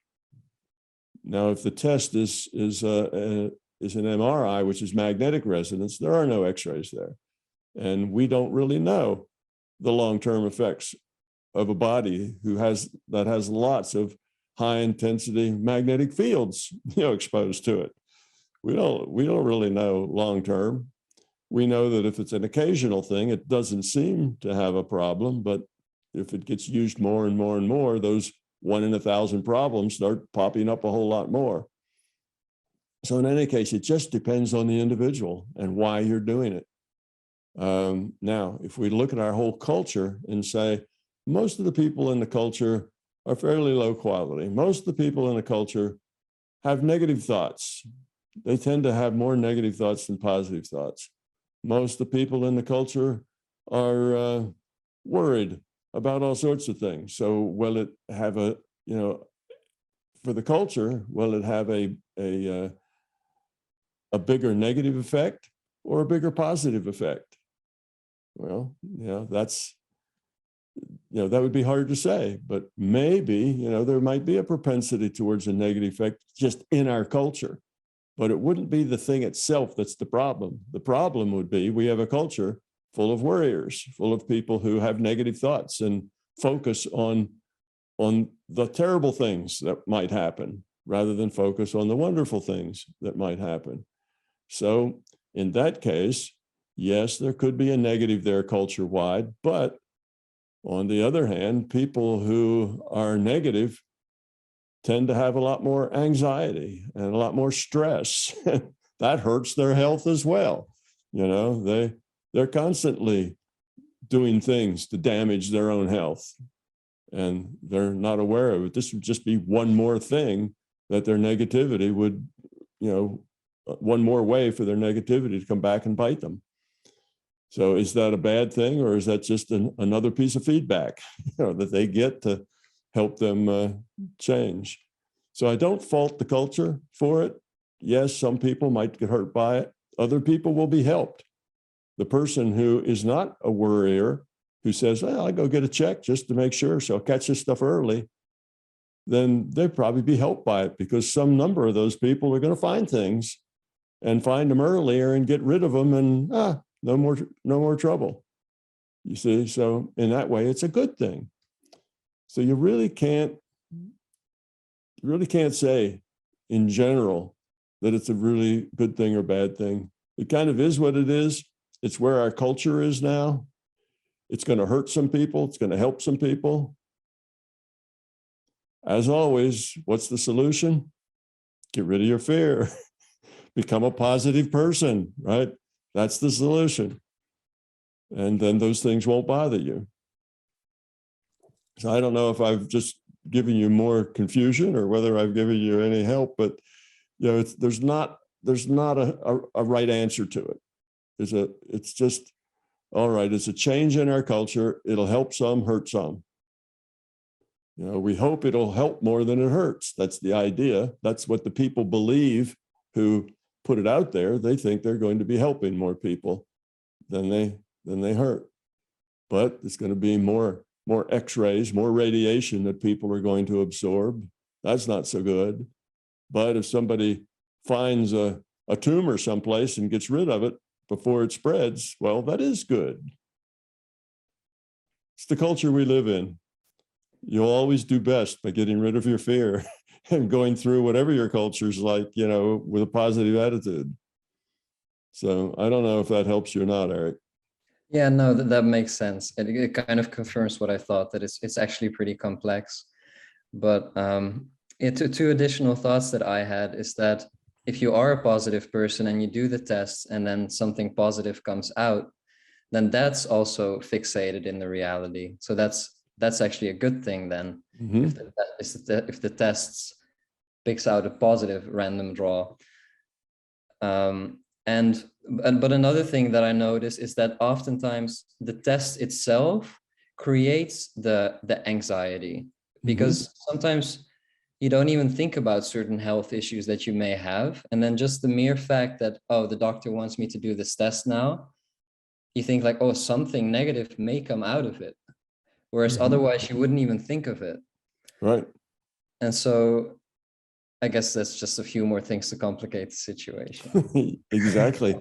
Now, if the test is an MRI, which is magnetic resonance, there are no X-rays there. And we don't really know the long-term effects of a body that has lots of high intensity magnetic fields, exposed to it. We don't really know long-term. We know that if it's an occasional thing, it doesn't seem to have a problem, but if it gets used more and more and more, those 1 in 1,000 problems start popping up a whole lot more. So in any case, it just depends on the individual and why you're doing it. Now, if we look at our whole culture and say, most of the people in the culture are fairly low quality. Most of the people in the culture have negative thoughts. They tend to have more negative thoughts than positive thoughts. Most of the people in the culture are worried about all sorts of things. So will it have for the culture, will it have a bigger negative effect or a bigger positive effect? Well, that would be hard to say, but maybe, there might be a propensity towards a negative effect just in our culture, but it wouldn't be the thing itself that's the problem. The problem would be we have a culture full of worriers, full of people who have negative thoughts and focus on the terrible things that might happen rather than focus on the wonderful things that might happen. So in that case, yes, there could be a negative there culture-wide, but on the other hand, people who are negative tend to have a lot more anxiety and a lot more stress. That hurts their health as well. They're constantly doing things to damage their own health, and they're not aware of it. This would just be one more thing that their negativity would, one more way for their negativity to come back and bite them. So is that a bad thing, or is that just another piece of feedback that they get to help them change? So I don't fault the culture for it. Yes, some people might get hurt by it. Other people will be helped. The person who is not a worrier, who says, well, I'll go get a check just to make sure, so I'll catch this stuff early, then they'd probably be helped by it, because some number of those people are going to find things and find them earlier and get rid of them, and no more trouble. You see, so in that way, it's a good thing. So you really can't say in general that it's a really good thing or bad thing. It kind of is what it is. It's where our culture is now. It's going to hurt some people. It's going to help some people. As always, what's the solution? Get rid of your fear. Become a positive person, right? That's the solution. And then those things won't bother you. So I don't know if I've just given you more confusion or whether I've given you any help, but there's not a right answer to it. It's just, all right, it's a change in our culture. It'll help some, hurt some. We hope it'll help more than it hurts. That's the idea. That's what the people believe who put it out there. They think they're going to be helping more people than they hurt. But it's going to be more X-rays, more radiation that people are going to absorb. That's not so good. But if somebody finds a tumor someplace and gets rid of it before it spreads, well, that is good. It's the culture we live in. You'll always do best by getting rid of your fear and going through whatever your culture's like, with a positive attitude. So I don't know if that helps you or not, Eric.
Yeah, no, that makes sense. It kind of confirms what I thought, that it's actually pretty complex. But two additional thoughts that I had is that if you are a positive person and you do the tests and then something positive comes out, then that's also fixated in the reality. So that's actually a good thing then. Mm-hmm. If the tests picks out a positive random draw. But another thing that I notice is that oftentimes the test itself creates the anxiety, because sometimes you don't even think about certain health issues that you may have. And then just the mere fact that, oh, the doctor wants me to do this test now, you think like, oh, something negative may come out of it. whereas
Mhm.
otherwise you wouldn't even think of it.
Right.
And so I guess that's just a few more things to complicate the situation.
Exactly.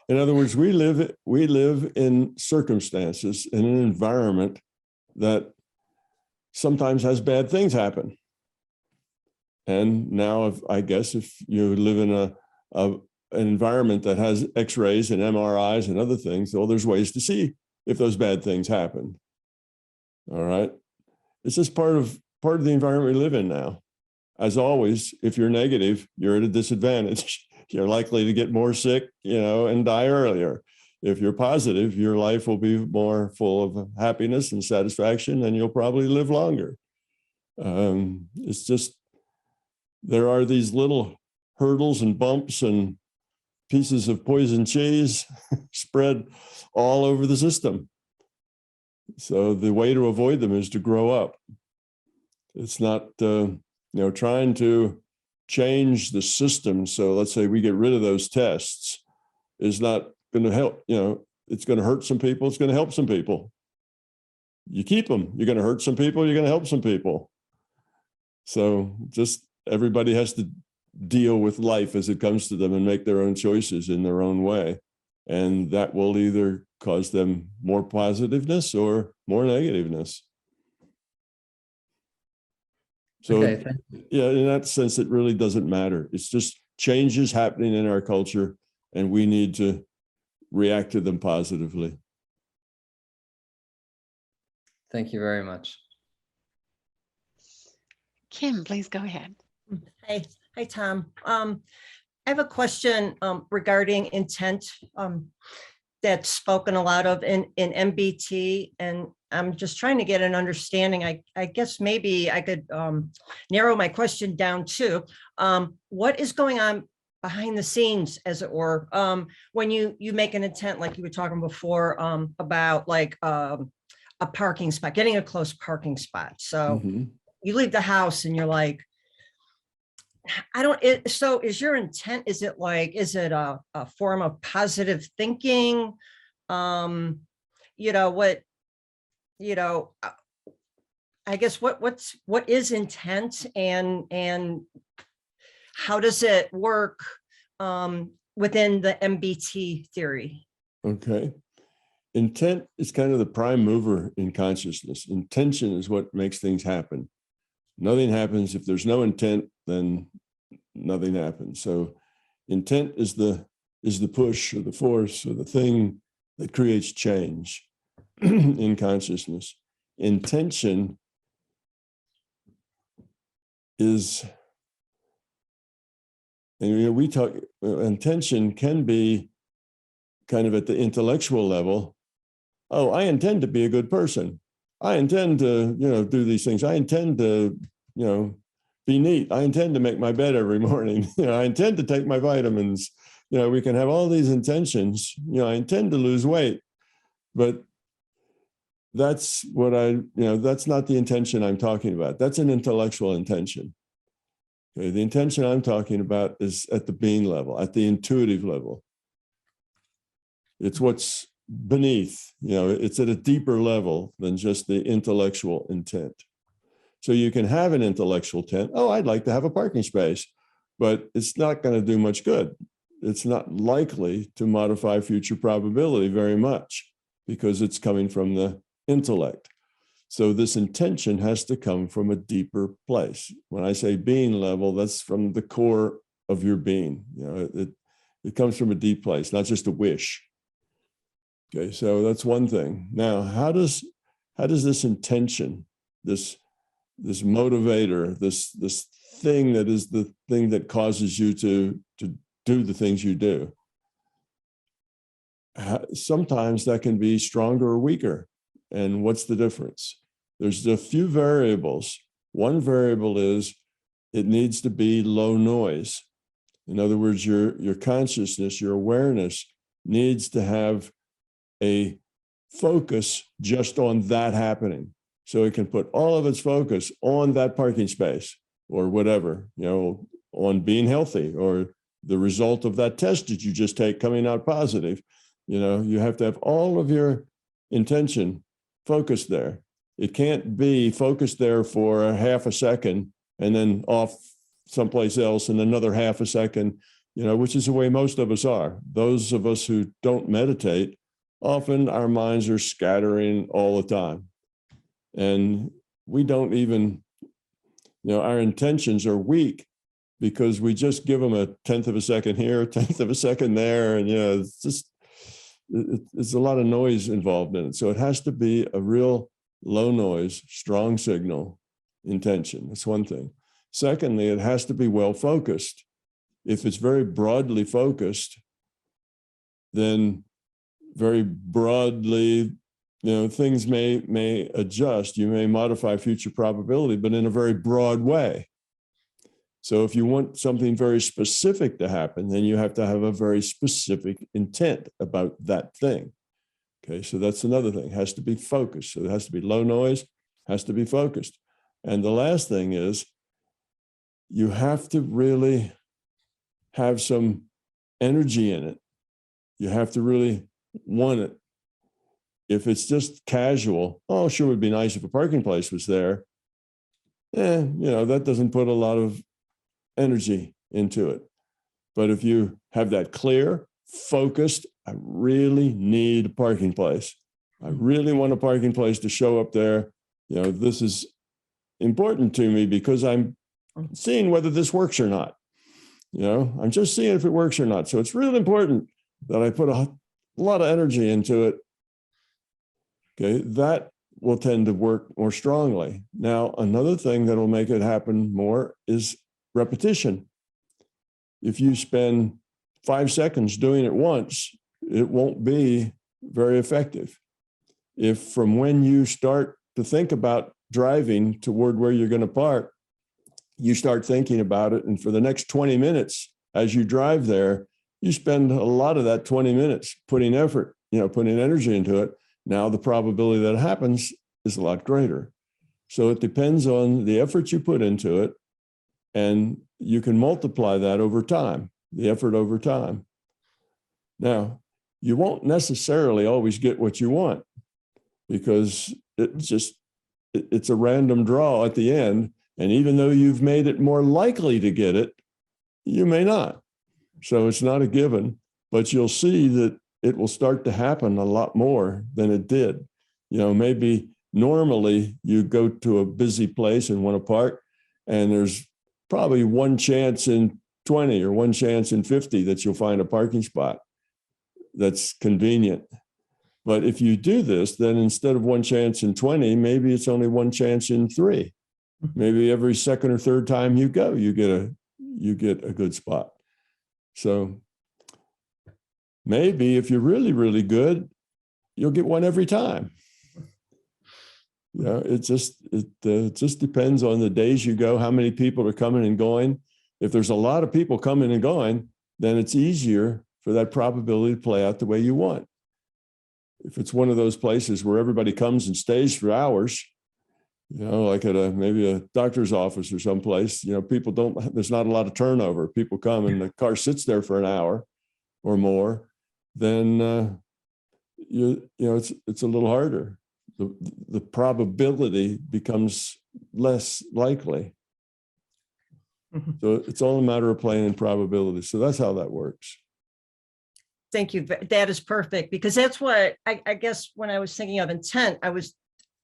In other words, we live in circumstances, in an environment that sometimes has bad things happen. And now, I guess if you live in an environment that has X-rays and MRIs and other things, well, there's ways to see if those bad things happen. All right. It's just part of the environment we live in now. As always, if you're negative, you're at a disadvantage. You're likely to get more sick, and die earlier. If you're positive, your life will be more full of happiness and satisfaction, and you'll probably live longer. It's just, there are these little hurdles and bumps and pieces of poison cheese spread all over the system. So the way to avoid them is to grow up. It's not, trying to change the system. So let's say we get rid of those tests is not going to help. It's going to hurt some people. It's going to help some people. You keep them. You're going to hurt some people. You're going to help some people. So just everybody has to deal with life as it comes to them and make their own choices in their own way. And that will either cause them more positiveness or more negativeness. So,
Okay,
yeah, in that sense, it really doesn't matter. It's just changes happening in our culture, and we need to react to them positively.
thank you very much.
Kim, please go ahead.
Hi, Tom. I have a question regarding intent that's spoken a lot of in MBT, and I'm just trying to get an understanding. I guess maybe I could narrow my question down to what is going on behind the scenes, as it were, when you make an intent, like you were talking before about like a parking spot, getting a close parking spot. So you leave the house and you're like, so is your intent, is it a form of positive thinking? I guess what is intent, and how does it work within the MBT theory?
Okay. Intent is kind of the prime mover in consciousness. Intention is what makes things happen. Nothing happens if there's no intent, then nothing happens. So intent is the push or the force or the thing that creates change in consciousness. Intention is, and we talk, intention can be kind of at the intellectual level. Oh, I intend to be a good person. I intend to, do these things. I intend to, be neat. I intend to make my bed every morning. I intend to take my vitamins. We can have all these intentions. I intend to lose weight, but that's what that's not the intention I'm talking about. That's an intellectual intention. Okay, the intention I'm talking about is at the being level, at the intuitive level. It's what's beneath, it's at a deeper level than just the intellectual intent. So you can have an intellectual intent. Oh, I'd like to have a parking space, but it's not going to do much good. It's not likely to modify future probability very much because it's coming from the intellect. So this intention has to come from a deeper place. When I say being level, that's from the core of your being. It comes from a deep place, not just a wish. Okay, so that's one thing. Now, how does this intention, this motivator, this thing that is the thing that causes you to do the things you do, sometimes that can be stronger or weaker. And what's the difference? There's a few variables. One variable is it needs to be low noise. In other words, your consciousness, your awareness needs to have a focus just on that happening. So it can put all of its focus on that parking space or whatever, on being healthy or the result of that test that you just take coming out positive. You have to have all of your intention focused there. It can't be focused there for a half a second and then off someplace else in another half a second, which is the way most of us are. Those of us who don't meditate, often our minds are scattering all the time. And we don't even, our intentions are weak because we just give them a 1/10 of a second here, 1/10 of a second there. And, it's just, it's a lot of noise involved in it. So it has to be a real low noise, strong signal intention. That's one thing. Secondly, it has to be well focused. If it's very broadly focused, then very broadly, things may adjust. You may modify future probability, but in a very broad way. So if you want something very specific to happen, then you have to have a very specific intent about that thing. Okay, so that's another thing. It has to be focused. So it has to be low noise, has to be focused. And the last thing is you have to really have some energy in it. You have to really want it. If it's just casual, oh, sure, it would be nice if a parking place was there. That doesn't put a lot of energy into it. But if you have that clear, focused, I really need a parking place. I really want a parking place to show up there. This is important to me because I'm seeing whether this works or not. I'm just seeing if it works or not. So it's really important that I put a lot of energy into it. Okay, that will tend to work more strongly. Now, another thing that will make it happen more is repetition. If you spend 5 seconds doing it once, it won't be very effective. If from when you start to think about driving toward where you're going to park, you start thinking about it, and for the next 20 minutes, as you drive there, you spend a lot of that 20 minutes putting effort, putting energy into it. Now the probability that it happens is a lot greater. So it depends on the effort you put into it, and you can multiply that over time, the effort over time. Now, you won't necessarily always get what you want because it's a random draw at the end. And even though you've made it more likely to get it, you may not. So it's not a given, but you'll see that it will start to happen a lot more than it did. Maybe normally you go to a busy place and want to park, and there's probably one chance in 20 or one chance in 50 that you'll find a parking spot that's convenient. But if you do this, then instead of one chance in 20, maybe it's only one chance in 3. Maybe every second or third time you go, you get a good spot. So maybe if you're really, really good, you'll get one every time. It just depends on the days you go, how many people are coming and going. If there's a lot of people coming and going, then it's easier for that probability to play out the way you want. If it's one of those places where everybody comes and stays for hours, like at maybe a doctor's office or someplace, there's not a lot of turnover. People come and the car sits there for an hour or more, then it's a little harder. The probability becomes less likely. So it's all a matter of playing in probability. So that's how that works.
Thank you. That is perfect, because that's what I guess when I was thinking of intent, I was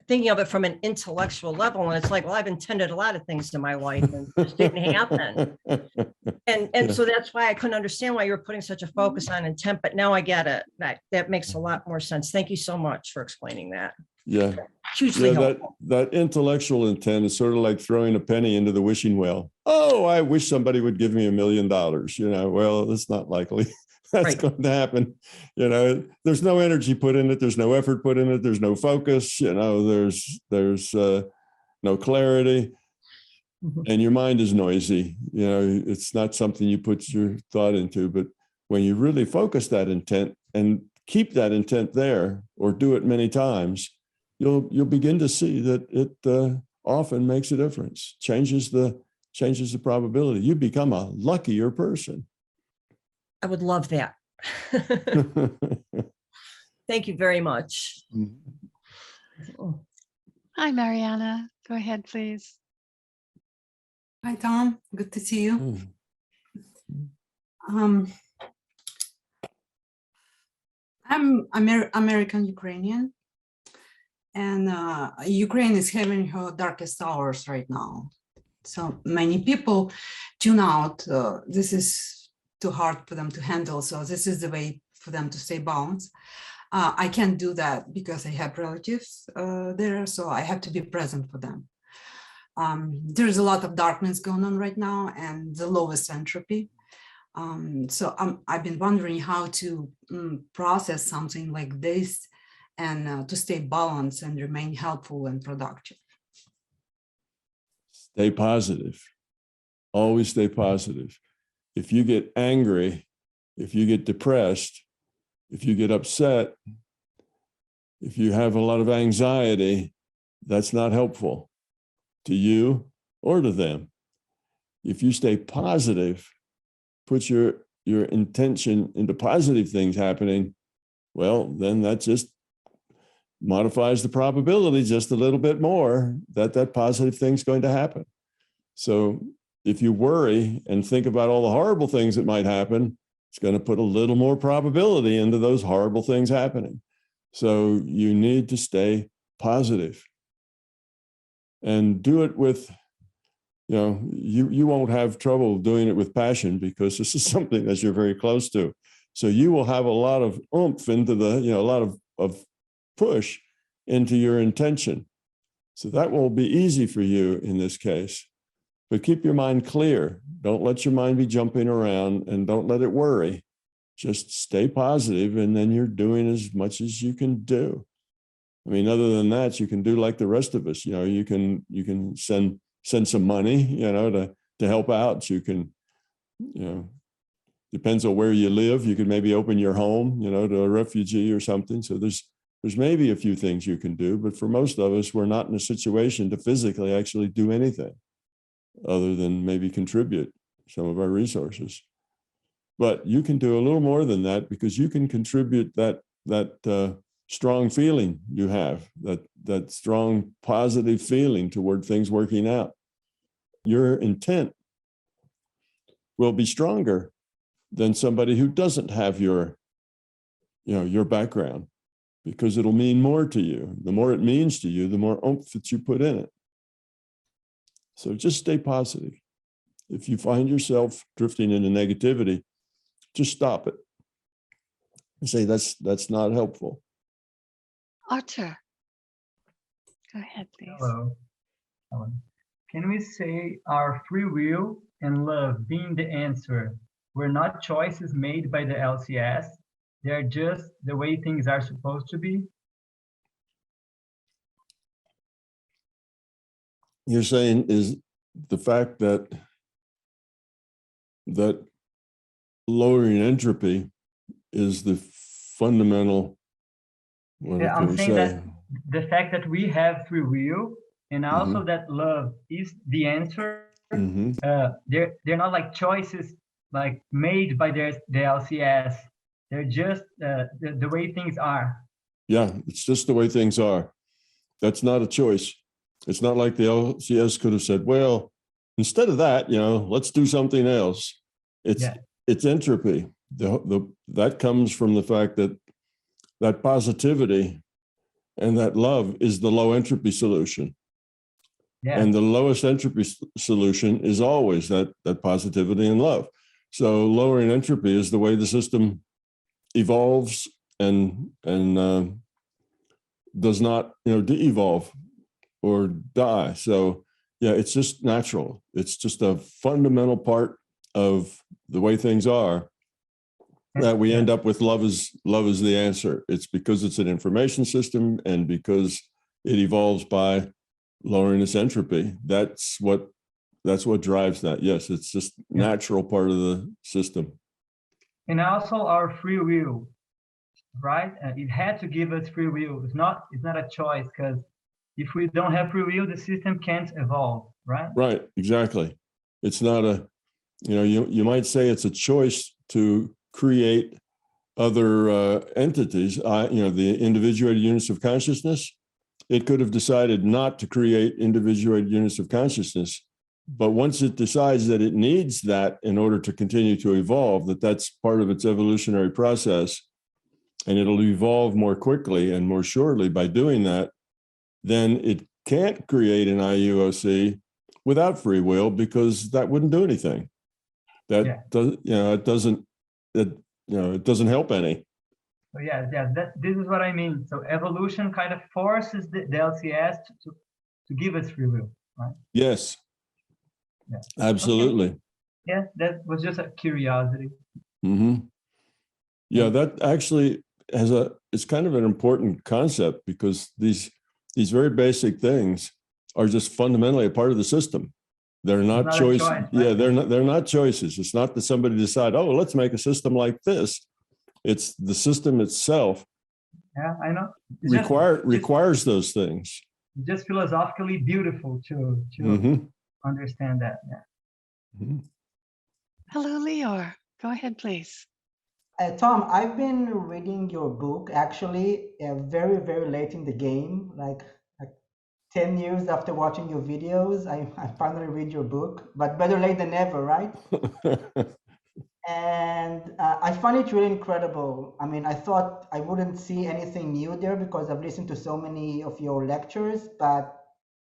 thinking of it from an intellectual level. And it's like, well, I've intended a lot of things to my life and it just didn't happen. And so that's why I couldn't understand why you were putting such a focus on intent, but now I get it. That makes a lot more sense. Thank you so much for explaining that.
Yeah.
Hugely helpful.
That intellectual intent is sort of like throwing a penny into the wishing well. Oh, I wish somebody would give me $1 million. Well, it's not likely. That's going to happen. There's no energy put in it. There's no effort put in it. There's no focus. There's no clarity, and your mind is noisy. It's not something you put your thought into. But when you really focus that intent and keep that intent there, or do it many times, you'll begin to see that it often makes a difference. Changes the probability. You become a luckier person.
I would love that. Thank you very much.
Hi, Mariana. Go ahead, please.
Hi, Tom. Good to see you.
Mm.
I'm American Ukrainian, and Ukraine is having her darkest hours right now. So many people tune out. This is too hard for them to handle. So this is the way for them to stay balanced. I can't do that because I have relatives there, so I have to be present for them. There's a lot of darkness going on right now and the lowest entropy. So I've been wondering how to process something like this and to stay balanced and remain helpful and productive.
Stay positive. Always stay positive. If you get angry, if you get depressed, if you get upset, if you have a lot of anxiety, that's not helpful to you or to them. If you stay positive, put your intention into positive things happening, well, then that just modifies the probability just a little bit more that that positive thing's going to happen. So if you worry and think about all the horrible things that might happen, it's going to put a little more probability into those horrible things happening. So you need to stay positive and do it with, you won't have trouble doing it with passion because this is something that you're very close to. So you will have a lot of oomph into the, a lot of push into your intention. So that will be easy for you in this case. But keep your mind clear. Don't let your mind be jumping around and don't let it worry. Just stay positive, and then you're doing as much as you can do. I mean, other than that, you can do like the rest of us. You can send some money, to help out. You can, depends on where you live. You can maybe open your home, to a refugee or something. So there's maybe a few things you can do, but for most of us, we're not in a situation to physically actually do anything other than maybe contribute some of our resources. But you can do a little more than that because you can contribute that strong feeling you have, that strong positive feeling toward things working out. Your intent will be stronger than somebody who doesn't have your background, because it'll mean more to you. The more it means to you, the more oomph that you put in it. So just stay positive. If you find yourself drifting into negativity, just stop it and say, that's not helpful.
Arthur, go ahead, please.
Hello. Can we say our free will and love being the answer were not choices made by the LCS? They're just the way things are supposed to be?
You're saying is the fact that lowering entropy is the fundamental,
I'm saying that the fact that we have free will and also that love is the answer, they're not like choices like made by the LCS. They're just the way things are.
Yeah, it's just the way things are. That's not a choice. It's not like the LCS could have said, well, instead of that, let's do something else. It's entropy. That comes from the fact that positivity and that love is the low entropy solution. Yeah. And the lowest entropy solution is always that positivity and love. So lowering entropy is the way the system evolves and does not, de-evolve or die. So yeah, it's just natural. It's just a fundamental part of the way things are that we end up with love is the answer. It's because it's an information system and because it evolves by lowering its entropy. That's what drives that. Yes, it's just natural part of the system.
And also our free will, right? It had to give us free will. It's not a choice, because if we don't have free will, the system can't evolve, right? Right,
exactly. It's not you might say it's a choice to create other entities, the individuated units of consciousness, it could have decided not to create individuated units of consciousness. But once it decides that it needs that in order to continue to evolve, that that's part of its evolutionary process, and it'll evolve more quickly and more surely by doing that, then it can't create an IUOC without free will, because that wouldn't do anything. That does, it doesn't help any.
So this is what I mean. So evolution kind of forces the LCS to give us free will, right?
Yes.
Yeah.
Absolutely.
Okay. Yeah, that was just a curiosity.
Mm-hmm. Yeah, that actually it's kind of an important concept, because these very basic things are just fundamentally a part of the system. They're not choices. Choice, right? Yeah, they're not choices. It's not that somebody decide, oh, let's make a system like this. It's the system itself.
Yeah, I know.
Requires those things.
Just philosophically beautiful to understand that. Yeah.
Mm-hmm.
Hello, Lior. Go ahead, please.
Tom, I've been reading your book actually very, very late in the game, like 10 years after watching your videos. I finally read your book, but better late than never, right? And I find it really incredible. I mean, I thought I wouldn't see anything new there because I've listened to so many of your lectures, but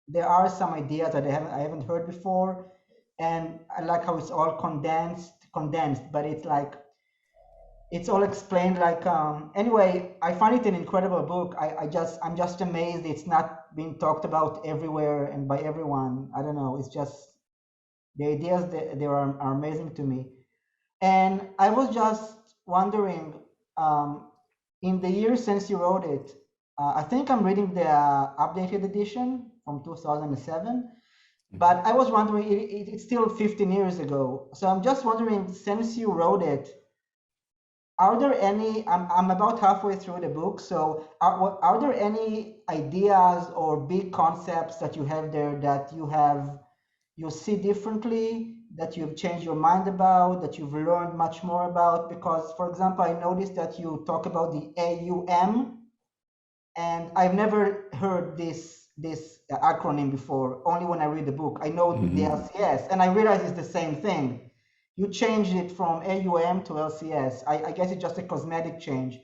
there are some ideas that I haven't heard before. And I like how it's all condensed, but it's like, it's all explained like, anyway, I find it an incredible book. I'm just amazed it's not being talked about everywhere and by everyone. I don't know, it's just, the ideas, they are amazing to me. And I was just wondering, in the years since you wrote it, I think I'm reading the updated edition from 2007, but I was wondering, it's still 15 years ago. So I'm just wondering, since you wrote it, are there any, I'm about halfway through the book, so are there any ideas or big concepts that you have there that you see differently, that you've changed your mind about, that you've learned much more about? Because, for example, I noticed that you talk about the AUM, and I've never heard this acronym before, only when I read the book. I know the LCS, and I realize it's the same thing. You changed it from AUM to LCS. I guess it's just a cosmetic change.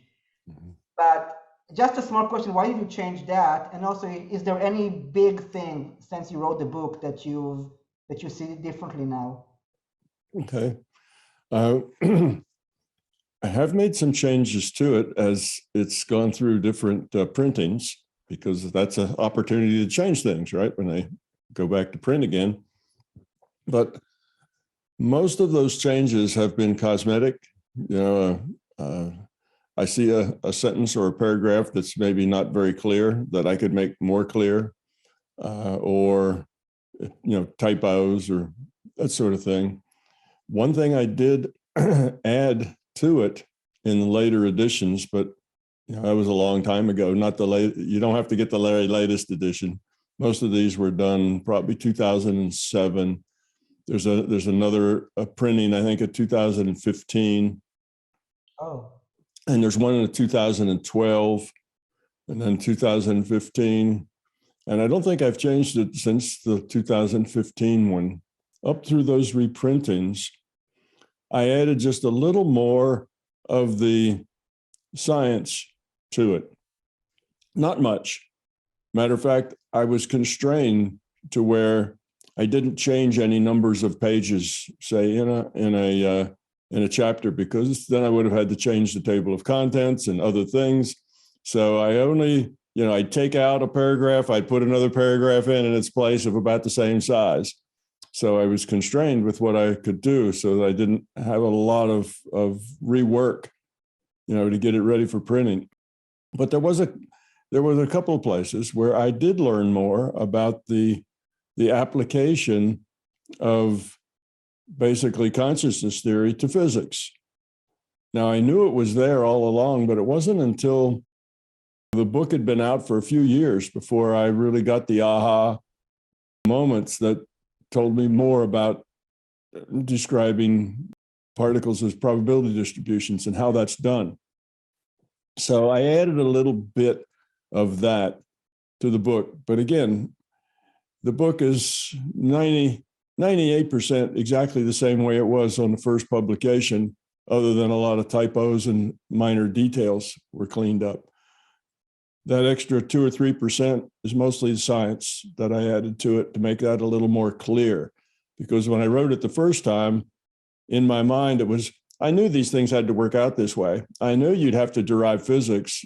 But just a small question, why did you change that? And also, is there any big thing since you wrote the book that you see differently now? Okay.
I have made some changes to it as it's gone through different printings, because that's an opportunity to change things, right? When I go back to print again. But most of those changes have been cosmetic. I see a sentence or a paragraph that's maybe not very clear that I could make more clear, or typos or that sort of thing. One thing I did add to it in the later editions, but that was a long time ago. Not the late. You don't have to get the very latest edition. Most of these were done probably 2007. There's another printing, I think, of 2015.
Oh.
And there's one in 2012, and then 2015. And I don't think I've changed it since the 2015 one. Up through those reprintings, I added just a little more of the science to it. Not much. Matter of fact, I was constrained to where I didn't change any numbers of pages, say in a chapter, because then I would have had to change the table of contents and other things. So I only, I'd take out a paragraph, I'd put another paragraph in its place of about the same size. So I was constrained with what I could do, so that I didn't have a lot of rework, to get it ready for printing. But there was a couple of places where I did learn more about the application of basically consciousness theory to physics. Now, I knew it was there all along, but it wasn't until the book had been out for a few years before I really got the aha moments that told me more about describing particles as probability distributions and how that's done. So I added a little bit of that to the book. But again, the book is 98% exactly the same way it was on the first publication, other than a lot of typos and minor details were cleaned up. That extra 2 or 3% is mostly the science that I added to it to make that a little more clear. Because when I wrote it the first time, in my mind, I knew these things had to work out this way. I knew you'd have to derive physics,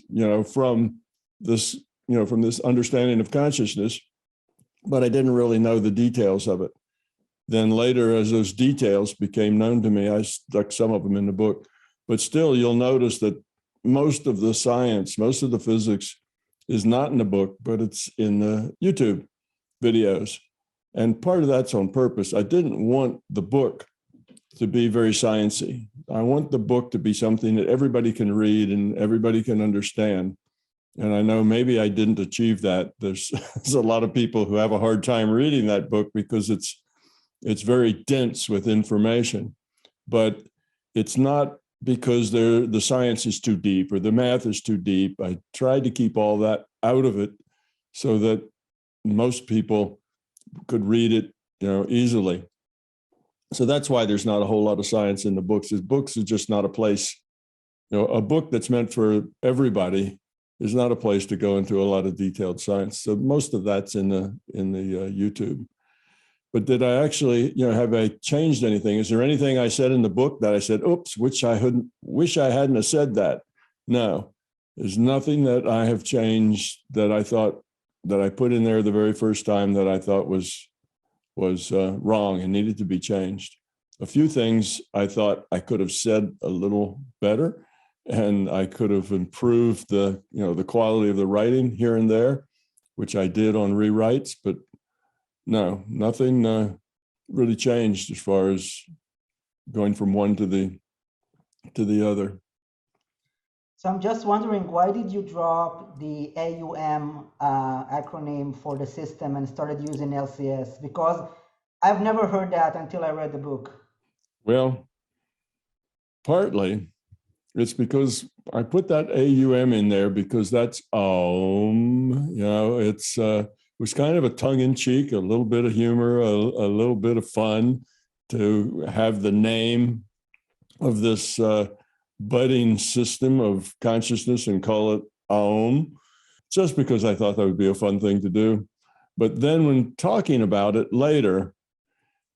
from this, from this understanding of consciousness, but I didn't really know the details of it. Then later, as those details became known to me, I stuck some of them in the book. But still, you'll notice that most of the science, most of the physics is not in the book, but it's in the YouTube videos. And part of that's on purpose. I didn't want the book to be very sciencey. I want the book to be something that everybody can read and everybody can understand. And I know maybe I didn't achieve that. There's a lot of people who have a hard time reading that book because it's very dense with information. But it's not because the science is too deep or the math is too deep. I tried to keep all that out of it so that most people could read it, easily. So that's why there's not a whole lot of science in the books. Books is just not a place, a book that's meant for everybody is not a place to go into a lot of detailed science. So most of that's in the YouTube. But did I actually, have I changed anything? Is there anything I said in the book that I said, oops, wish I hadn't have said that? No, there's nothing that I have changed that I thought that I put in there the very first time that I thought was wrong and needed to be changed. A few things I thought I could have said a little better, and I could have improved the quality of the writing here and there, which I did on rewrites, but no, nothing really changed as far as going from one to the other.
So I'm just wondering, why did you drop the AUM acronym for the system and started using LCS? Because I've never heard that until I read the book. Well,
Partly it's because I put that AUM in there because that's it's was kind of a tongue-in-cheek, a little bit of humor, a little bit of fun to have the name of this budding system of consciousness and call it Aum, just because I thought that would be a fun thing to do. But then when talking about it later,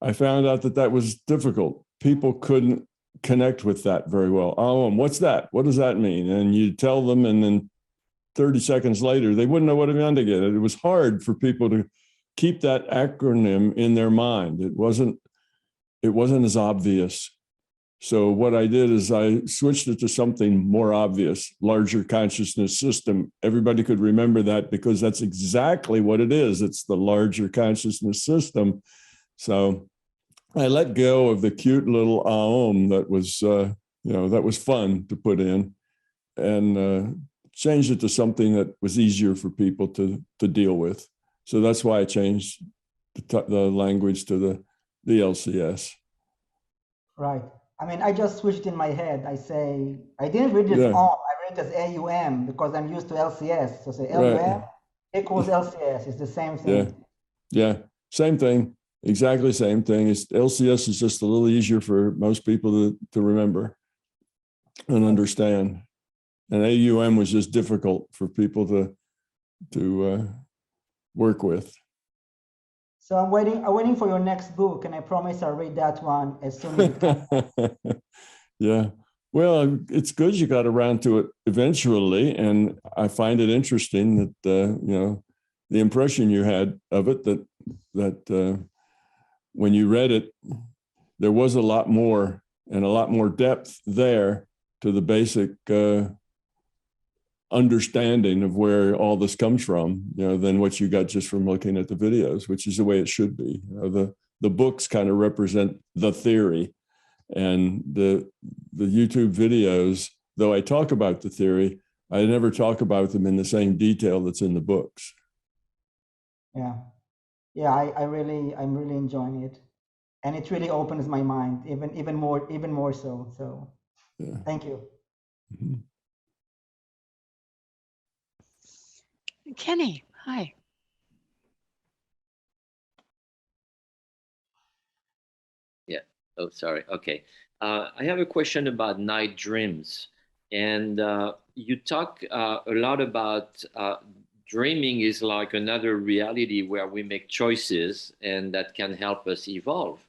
I found out that was difficult. People couldn't connect with that very well. Aum, what's that? What does that mean? And you tell them, and then 30 seconds later, they wouldn't know what it meant again. It was hard for people to keep that acronym in their mind. It wasn't as obvious. So what I did is I switched it to something more obvious, larger consciousness system. Everybody could remember that because that's exactly what it is. It's the larger consciousness system. So I let go of the cute little Aum that was, that was fun to put in, and changed it to something that was easier for people to deal with. So that's why I changed the language to the LCS.
Right. I mean, I just switched in my head. I say, I didn't read it as Aum, I read it as AUM because I'm used to LCS. So say LUM equals LCS. It's the same thing.
Yeah, same thing. Exactly same thing. LCS is just a little easier for most people to remember and understand. And AUM was just difficult for people to work with.
So I'm waiting for your next book, and I promise I'll read that one as soon as it comes.
Yeah. Well, it's good you got around to it eventually, and I find it interesting that the impression you had of it that when you read it, there was a lot more and a lot more depth there to the basic understanding of where all this comes from, than what you got just from looking at the videos, which is the way it should be. The books kind of represent the theory, and the YouTube videos, though I talk about the theory, I never talk about them in the same detail that's in the books.
Yeah, I'm really enjoying it, and it really opens my mind even more so. So thank you.
Mm-hmm.
Kenny, Hi.
Yeah. Oh, sorry. Okay. I have a question about night dreams. And you talk a lot about dreaming is like another reality where we make choices and that can help us evolve.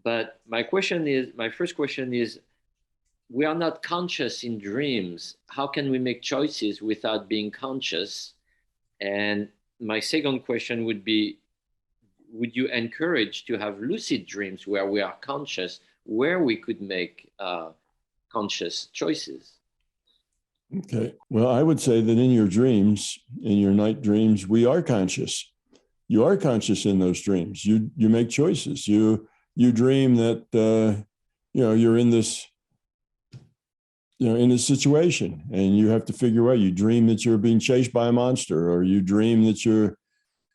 But my first question is, we are not conscious in dreams. How can we make choices without being conscious? And my second question would be, would you encourage to have lucid dreams where we are conscious, where we could make conscious choices?
Okay. Well, I would say that in your dreams, in your night dreams, we are conscious. You are conscious in those dreams. You make choices. You dream that you're in this in a situation and you have to figure out. You dream that you're being chased by a monster, or you dream that you're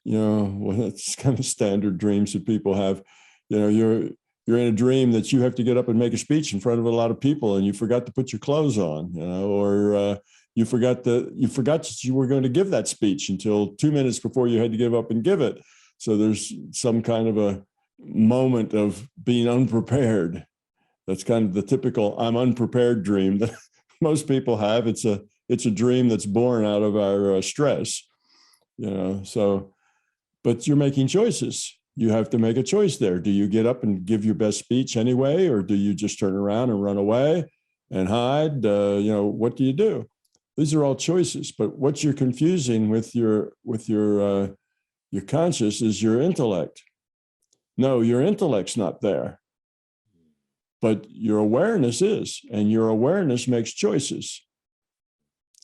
well, it's kind of standard dreams that people have. You're in a dream that you have to get up and make a speech in front of a lot of people, and you forgot to put your clothes on, or you forgot that you were going to give that speech until 2 minutes before you had to give up and give it. So there's some kind of a moment of being unprepared. That's kind of the typical "I'm unprepared" dream that most people have. It's a dream that's born out of our stress, so. But you're making choices. You have to make a choice there. Do you get up and give your best speech anyway, or do you just turn around and run away and hide? What do you do? These are all choices. But what you're confusing with your conscious is your intellect. No, your intellect's not there, but your awareness is, and your awareness makes choices.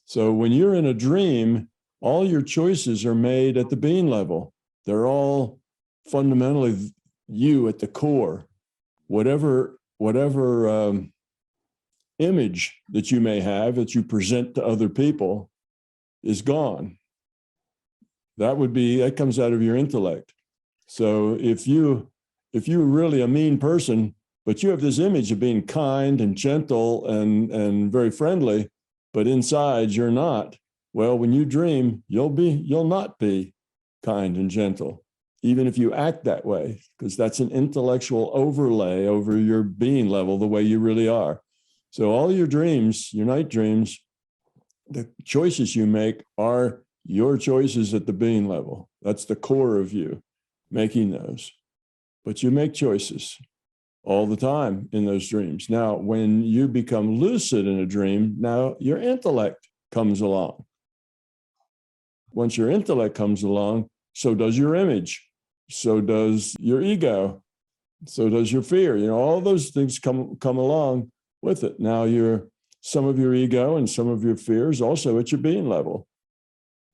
So when you're in a dream, all your choices are made at the being level. They're all fundamentally you at the core. Whatever image that you may have that you present to other people is gone. That comes out of your intellect. So if you're really a mean person, but you have this image of being kind and gentle and very friendly, but inside you're not, well, when you dream, you'll not be kind and gentle, even if you act that way, because that's an intellectual overlay over your being level, the way you really are. So all your dreams, your night dreams, the choices you make are your choices at the being level. That's the core of you making those. But you make choices all the time in those dreams. Now, when you become lucid in a dream, now your intellect comes along. Once your intellect comes along, so does your image, so does your ego, so does your fear. All those things come along with it. Now, some of your ego and some of your fears also at your being level,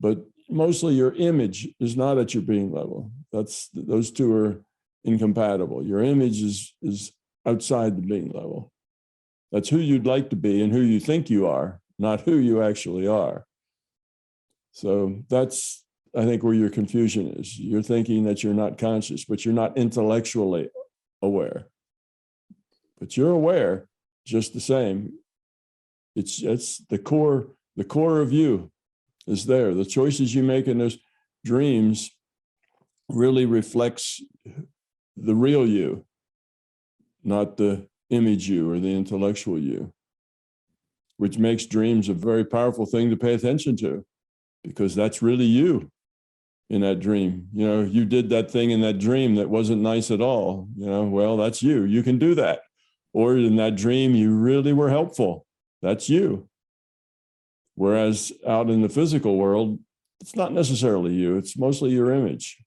but mostly your image is not at your being level. Those two are incompatible. Your image is outside the being level. That's who you'd like to be and who you think you are, not who you actually are. So that's, I think, where your confusion is. You're thinking that you're not conscious, but you're not intellectually aware. But you're aware just the same. It's the core of you is there. The choices you make in those dreams really reflects the real you, not the image you or the intellectual you, which makes dreams a very powerful thing to pay attention to, because that's really you in that dream. You did that thing in that dream that wasn't nice at all. Well, that's you. You can do that. Or in that dream, you really were helpful. That's you. Whereas out in the physical world, it's not necessarily you. It's mostly your image.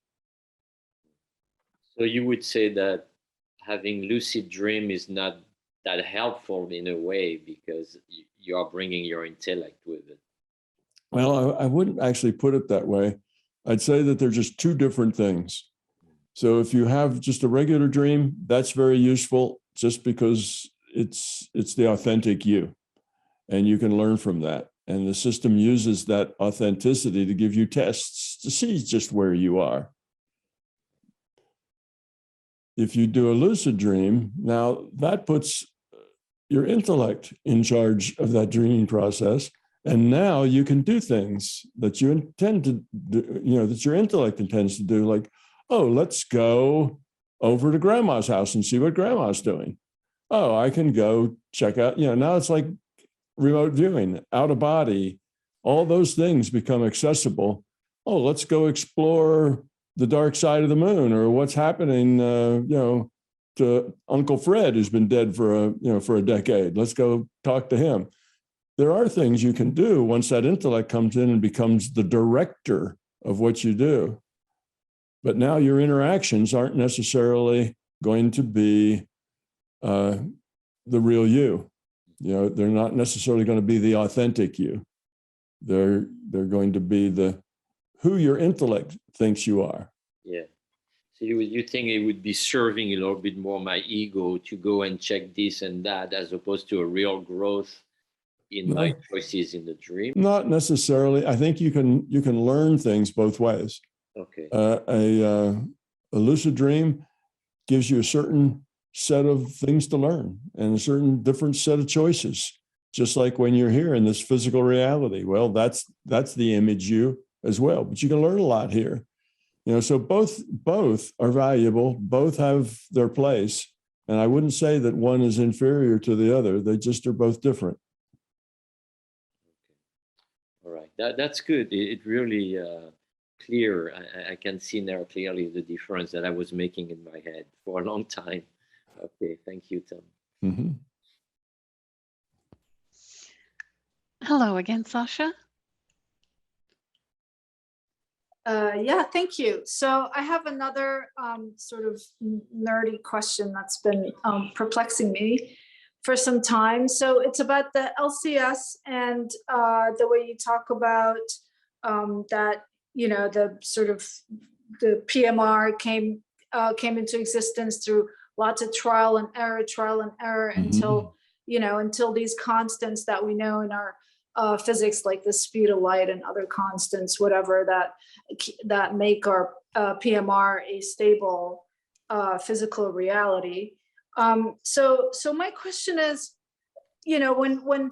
So you would say that having lucid dream is not that helpful in a way because you are bringing your intellect with it.
Well, I wouldn't actually put it that way. I'd say that they're just two different things. So if you have just a regular dream, that's very useful just because it's the authentic you, and you can learn from that. And the system uses that authenticity to give you tests to see just where you are. If you do a lucid dream, now that puts your intellect in charge of that dreaming process, And now you can do things that you intend to do, that your intellect intends to do, like, oh, let's go over to grandma's house and see what grandma's doing. Oh, I can go check out, now it's like remote viewing, out of body, all those things become accessible. Oh, let's go explore the dark side of the moon, or what's happening, to Uncle Fred, who's been dead for a decade. Let's go talk to him. There are things you can do once that intellect comes in and becomes the director of what you do. But now your interactions aren't necessarily going to be the real you. They're not necessarily going to be the authentic you. They're going to be who your intellect thinks you are.
Yeah. So you think it would be serving a little bit more my ego to go and check this and that, as opposed to a real growth in my choices in the dream?
Not necessarily. I think you can learn things both ways.
Okay.
A lucid dream gives you a certain set of things to learn and a certain different set of choices. Just like when you're here in this physical reality. Well, that's the image you as well, but you can learn a lot here. So both are valuable, both have their place. And I wouldn't say that one is inferior to the other. They just are both different.
All right, that's good. It really clear. I can see now clearly the difference that I was making in my head for a long time. Okay, thank you, Tom.
Mm-hmm.
Hello again, Sasha.
Yeah, thank you. So I have another sort of nerdy question that's been perplexing me for some time. So it's about the LCS and the way you talk about that, the sort of the PMR came into existence through lots of trial and error until, until these constants that we know in our physics, like the speed of light and other constants, whatever that make our PMR a stable physical reality. So my question is, when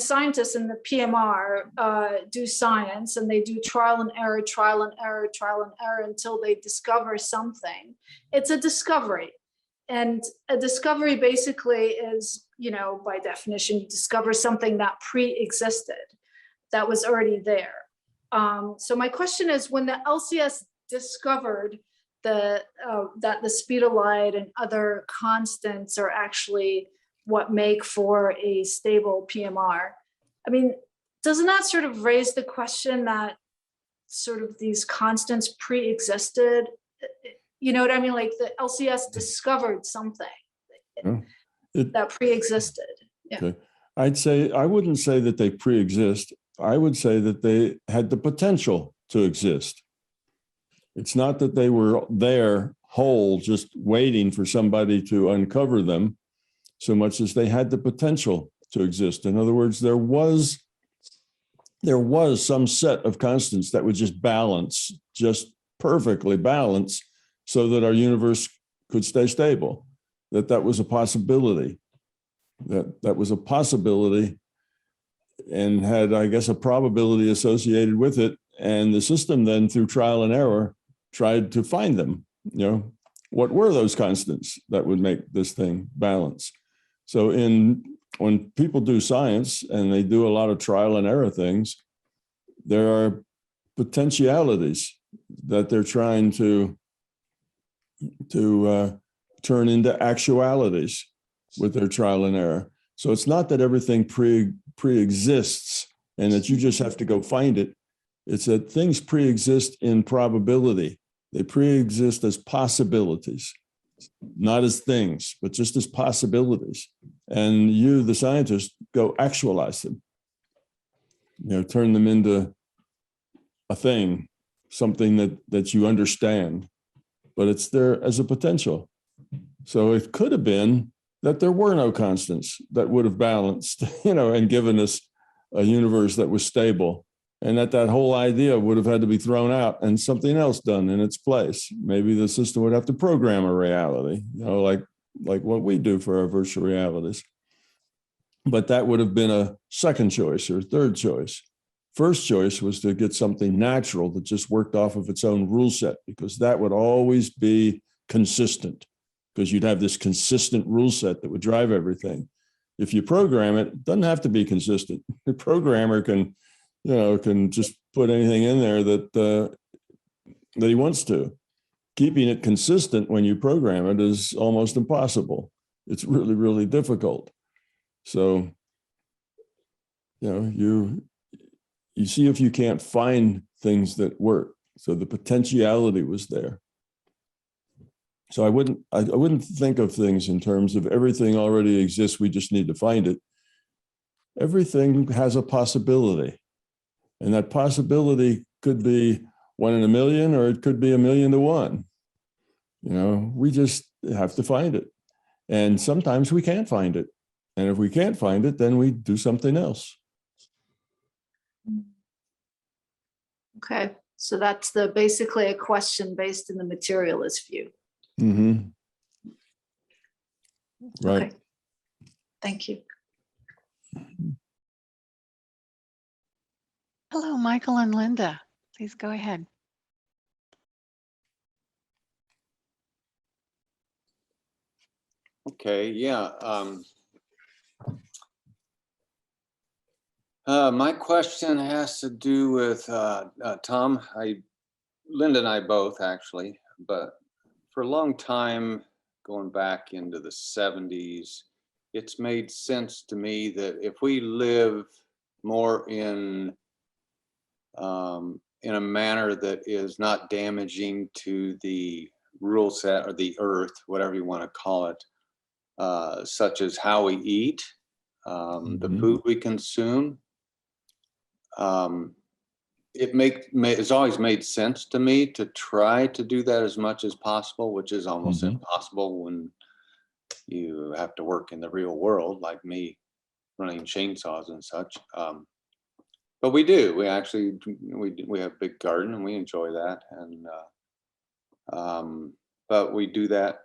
scientists in the PMR do science and they do trial and error until they discover something, it's a discovery. And a discovery basically is, by definition, you discover something that pre-existed, that was already there. So my question is, when the LCS discovered that the speed of light and other constants are actually what make for a stable PMR, I mean, doesn't that sort of raise the question that sort of these constants pre-existed? You know what I mean? Like the LCS discovered something that pre-existed. Yeah.
Okay. I wouldn't say that they pre-exist. I would say that they had the potential to exist. It's not that they were there whole, just waiting for somebody to uncover them, so much as they had the potential to exist. In other words, there was some set of constants that would just balance, just perfectly balance, so that our universe could stay stable. That was a possibility. That was a possibility, and had, I guess, a probability associated with it. And the system then, through trial and error, tried to find them. What were those constants that would make this thing balance? So when people do science and they do a lot of trial and error things, there are potentialities that they're trying to turn into actualities with their trial and error. So it's not that everything pre-exists and that you just have to go find it. It's that things pre-exist in probability. They pre-exist as possibilities, not as things, but just as possibilities. And you, the scientist, go actualize them. Turn them into a thing, something that you understand, but it's there as a potential. So it could have been that there were no constants that would have balanced, and given us a universe that was stable, and that whole idea would have had to be thrown out and something else done in its place. Maybe the system would have to program a reality, like what we do for our virtual realities. but that would have been a second choice or third choice. First choice was to get something natural that just worked off of its own rule set, because that would always be consistent, because you'd have this consistent rule set that would drive everything. If you program it, it doesn't have to be consistent. The programmer can just put anything in there that he wants to. Keeping it consistent when you program it is almost impossible. It's really, really difficult. So, you see if you can't find things that work. So the potentiality was there. So I wouldn't think of things in terms of everything already exists, we just need to find it. Everything has a possibility. And that possibility could be 1 in a million, or it could be 1,000,000 to 1. We just have to find it. And sometimes we can't find it. And if we can't find it, then we do something else.
Okay, so that's basically a question based in the materialist view.
Mm-hmm. Right.
Okay. Thank you.
Hello, Michael and Linda. Please go ahead.
Okay, yeah. My question has to do with Tom. Linda and I both actually, but for a long time, going back into the 70s, it's made sense to me that if we live more in a manner that is not damaging to the rule set or the earth, whatever you want to call it, such as how we eat, the food we consume. It's always made sense to me to try to do that as much as possible, which is almost impossible when you have to work in the real world, like me running chainsaws and such. But we do. We actually we have a big garden and we enjoy that. And but we do that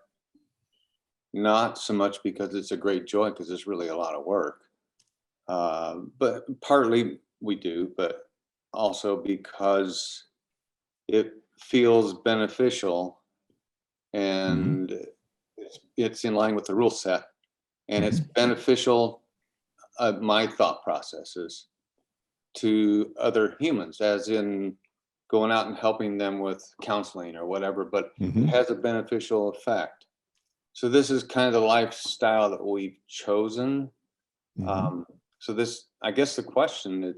not so much because it's a great joy, because it's really a lot of work. But partly we do, but also because it feels beneficial and it's in line with the rule set, and it's beneficial, my thought processes, to other humans, as in going out and helping them with counseling or whatever, but it has a beneficial effect. So this is kind of the lifestyle that we've chosen. So this, I guess the question,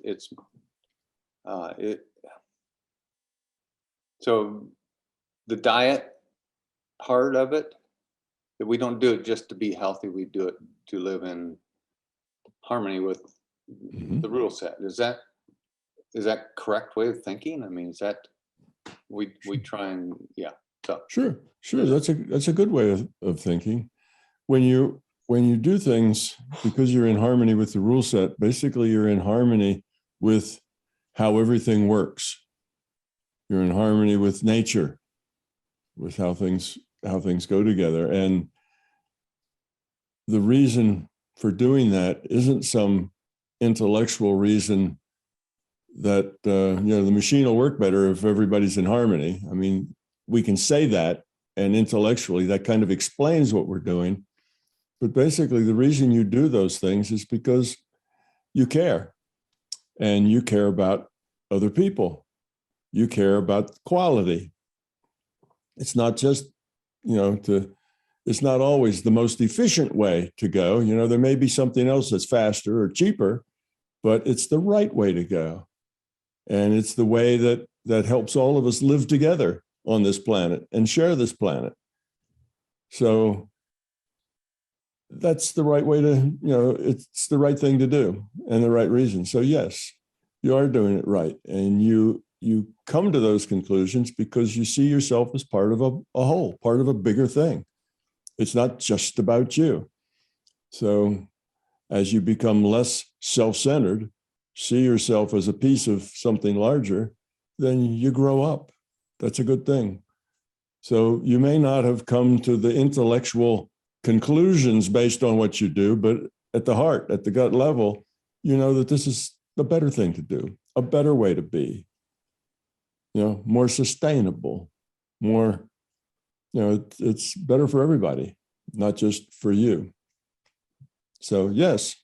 so the diet part of it, that we don't do it just to be healthy, we do it to live in harmony with the rule set. Is that correct way of thinking? I mean, is that we try and so
Sure. That's a good way of thinking. When you do things because you're in harmony with the rule set, basically you're in harmony with how everything works. You're in harmony with nature, with how things go together. And the reason for doing that isn't some intellectual reason that the machine will work better if everybody's in harmony. I mean, we can say that, and intellectually that kind of explains what we're doing. But basically the reason you do those things is because you care, and you care about other people. You care about quality. It's not just, it's not always the most efficient way to go. There may be something else that's faster or cheaper, but it's the right way to go. And it's the way that helps all of us live together on this planet and share this planet. So that's the right way to, it's the right thing to do and the right reason. So yes, you are doing it right. And you come to those conclusions because you see yourself as part of a whole, part of a bigger thing. It's not just about you. So as you become less self-centered, see yourself as a piece of something larger, then you grow up. That's a good thing. So you may not have come to the intellectual conclusions based on what you do, but at the heart, at the gut level, you know that this is the better thing to do, a better way to be, you know, more sustainable, more, you know, it's better for everybody, not just for you. So yes,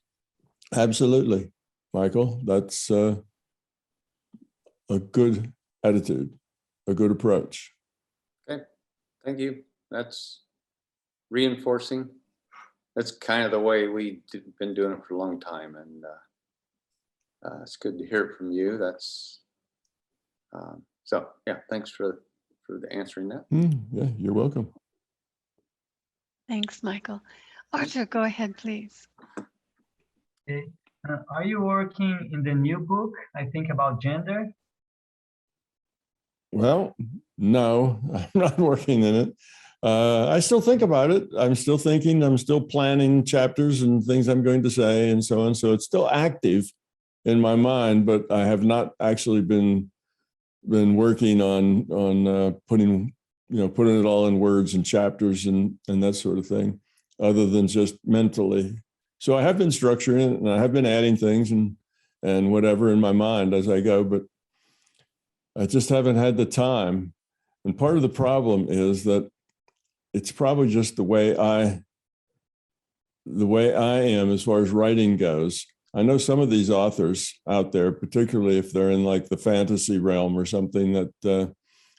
absolutely, Michael, that's a good attitude, a good approach.
Okay, thank you. That's reinforcing. That's kind of the way we've been doing it for a long time, and it's good to hear it from you. That's so yeah. Thanks for the answering that.
Yeah, you're welcome.
Thanks, Michael. Arthur, go ahead, please.
Okay. Are you working in the new book, I think, about gender?
Well, no, I'm not working in it. I still think about it. I'm still thinking, I'm still planning chapters and things I'm going to say and so on. So it's still active in my mind, but I have not actually been working on putting it all in words and chapters and that sort of thing, other than just mentally. So I have been structuring it, and I have been adding things and whatever in my mind as I go, but I just haven't had the time. And part of the problem is that it's probably just the way I am as far as writing goes. I know some of these authors out there, particularly if they're in like the fantasy realm or something, that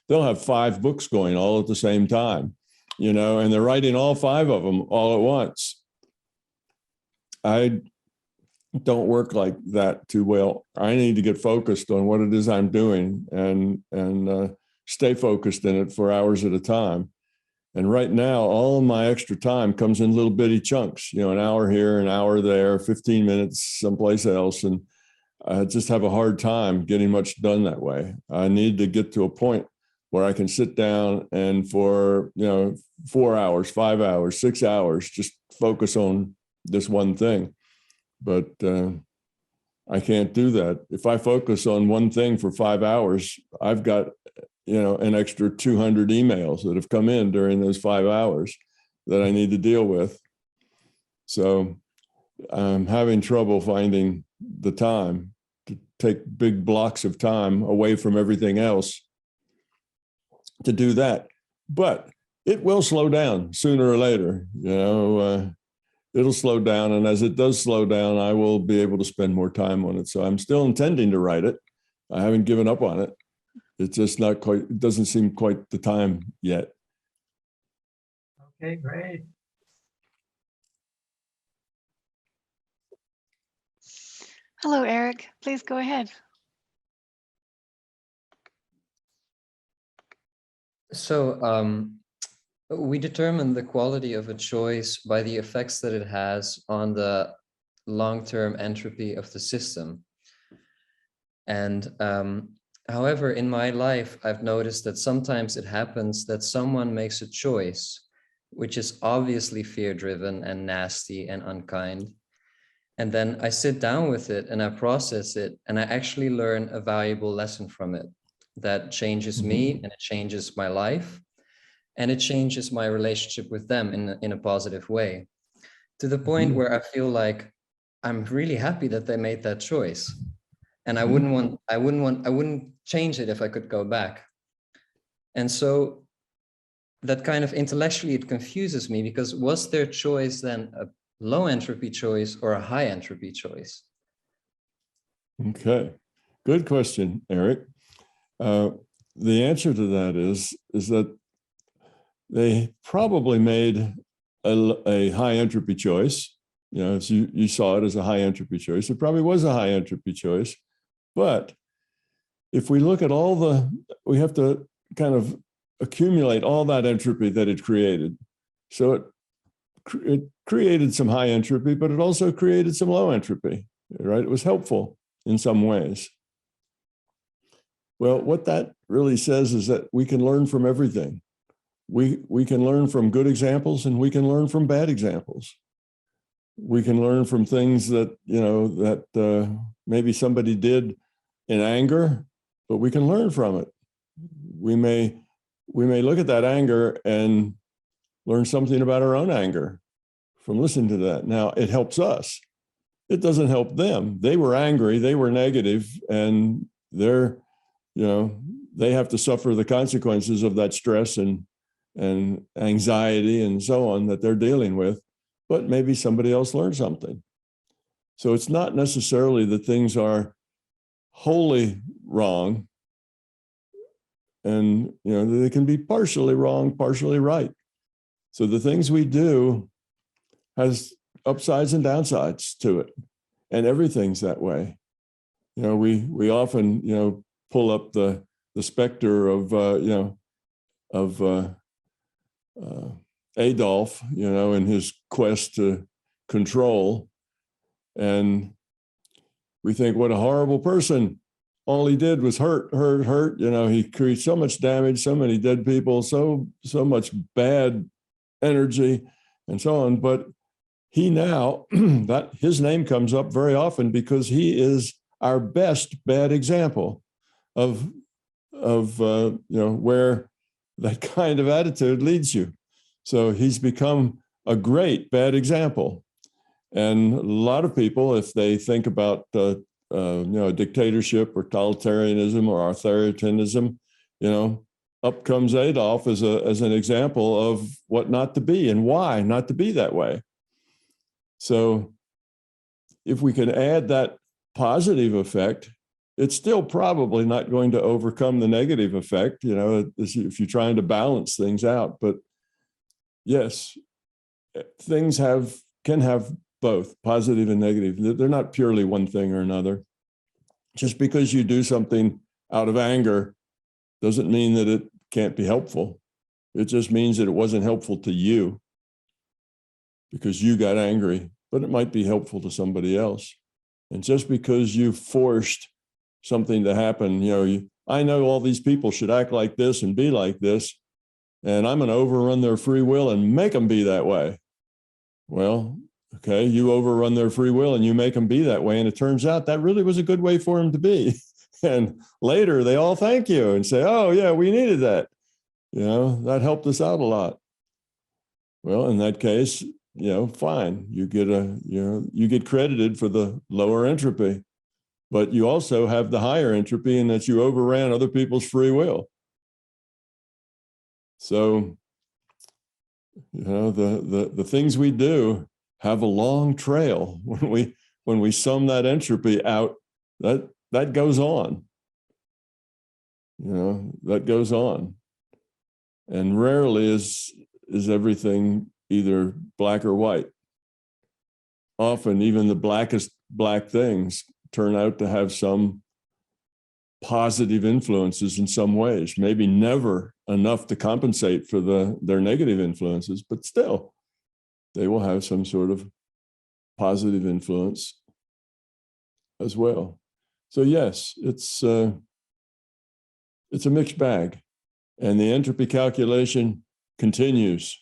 they'll have 5 books going all at the same time, you know, and they're writing all 5 of them all at once. I don't work like that too well. I need to get focused on what it is I'm doing and stay focused in it for hours at a time. And right now, all of my extra time comes in little bitty chunks, you know, an hour here, an hour there, 15 minutes someplace else. And I just have a hard time getting much done that way. I need to get to a point where I can sit down and for, you know, 4 hours, 5 hours, 6 hours, just focus on this one thing. But I can't do that. If I focus on one thing for 5 hours, I've got, you know, an extra 200 emails that have come in during those 5 hours that I need to deal with. So I'm having trouble finding the time to take big blocks of time away from everything else to do that. But it will slow down sooner or later, you know, it'll slow down. And as it does slow down, I will be able to spend more time on it. So I'm still intending to write it. I haven't given up on it. It's just not quite, it doesn't seem quite the time yet.
Okay, great.
Hello, Eric. Please go ahead.
So we determine the quality of a choice by the effects that it has on the long-term entropy of the system. And however, in my life, I've noticed that sometimes it happens that someone makes a choice which is obviously fear-driven and nasty and unkind. And then I sit down with it and I process it, and I actually learn a valuable lesson from it that changes me, and it changes my life, and it changes my relationship with them in a positive way, to the point where I feel like I'm really happy that they made that choice. And I wouldn't change it if I could go back. And so that kind of intellectually, it confuses me, because was their choice then a low entropy choice or a high entropy choice?
Okay, good question, Eric. The answer to that is that they probably made a high entropy choice. You know, so you saw it as a high entropy choice. It probably was a high entropy choice. But if we look at we have to kind of accumulate all that entropy that it created. So it created some high entropy, but it also created some low entropy, right? It was helpful in some ways. Well, what that really says is that we can learn from everything. We can learn from good examples, and we can learn from bad examples. We can learn from things that, you know, that maybe somebody did in anger, but we can learn from it. We may look at that anger and learn something about our own anger from listening to that. Now, it helps us. It doesn't help them. They were angry, they were negative, and they're, you know, they have to suffer the consequences of that stress and anxiety and so on that they're dealing with, but maybe somebody else learned something. So it's not necessarily that things are wholly wrong, and you know, they can be partially wrong, partially right. So the things we do has upsides and downsides to it, and everything's that way. You know, we often, you know, pull up the specter of Adolf, you know, in his quest to control, and we think, what a horrible person. All he did was hurt. You know, he created so much damage, so many dead people, so much bad energy, and so on. But he now, that his name comes up very often because he is our best bad example of you know, where that kind of attitude leads you. So he's become a great bad example. And a lot of people, if they think about you know, dictatorship or totalitarianism or authoritarianism, you know, up comes Adolf as an example of what not to be and why not to be that way. So if we can add that positive effect, it's still probably not going to overcome the negative effect, you know, if you're trying to balance things out. But yes, things can have both positive and negative. They're not purely one thing or another. Just because you do something out of anger doesn't mean that it can't be helpful. It just means that it wasn't helpful to you because you got angry, but it might be helpful to somebody else. And just because you forced something to happen, you know, I know all these people should act like this and be like this, and I'm going to overrun their free will and make them be that way. Well, okay, you overrun their free will and you make them be that way, and it turns out that really was a good way for them to be. And later they all thank you and say, oh yeah, we needed that. You know, that helped us out a lot. Well, in that case, you know, fine, you get credited for the lower entropy, but you also have the higher entropy in that you overran other people's free will. So, you know, the things we do have a long trail. When we sum that entropy out, that goes on. You know, that goes on. And rarely is everything either black or white. Often even the blackest black things turn out to have some positive influences in some ways, maybe never enough to compensate for their negative influences, but still they will have some sort of positive influence as well. So yes, it's a mixed bag, and the entropy calculation continues.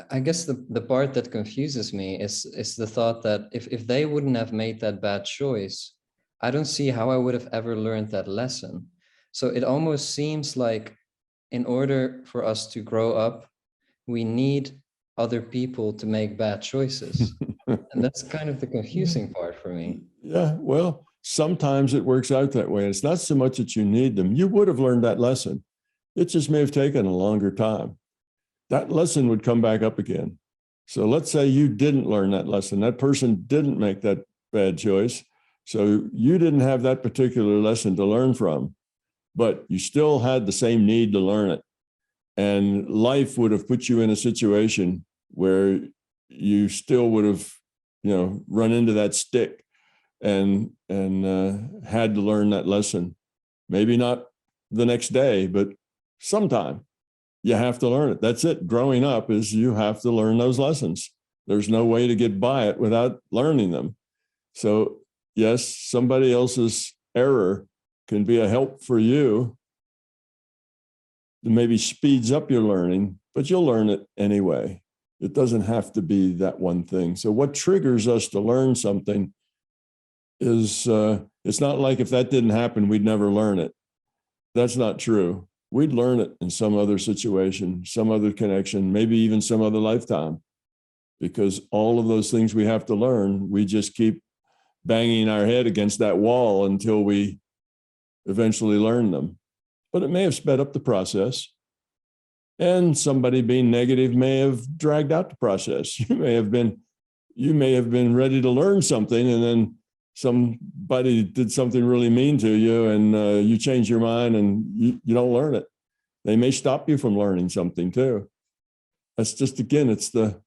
I guess the part that confuses me is the thought that if they wouldn't have made that bad choice, I don't see how I would have ever learned that lesson. So it almost seems like in order for us to grow up, we need other people to make bad choices. And that's kind of the confusing part for me.
Yeah, well, sometimes it works out that way. It's not so much that you need them. You would have learned that lesson. It just may have taken a longer time. That lesson would come back up again. So let's say you didn't learn that lesson. That person didn't make that bad choice. So you didn't have that particular lesson to learn from, but you still had the same need to learn it. And life would have put you in a situation where you still would have, you know, run into that stick and had to learn that lesson. Maybe not the next day, but sometime. You have to learn it. That's it. Growing up is you have to learn those lessons. There's no way to get by it without learning them. So yes, somebody else's error can be a help for you. It maybe speeds up your learning, but you'll learn it anyway. It doesn't have to be that one thing. So what triggers us to learn something is, it's not like if that didn't happen, we'd never learn it. That's not true. we'd learn it in some other situation, some other connection, maybe even some other lifetime, because all of those things we have to learn, we just keep banging our head against that wall until we eventually learn them. But it may have sped up the process. And somebody being negative may have dragged out the process. You may have been ready to learn something, and then somebody did something really mean to you, and you change your mind and you don't learn it. They may stop you from learning something too. That's just, again, it's the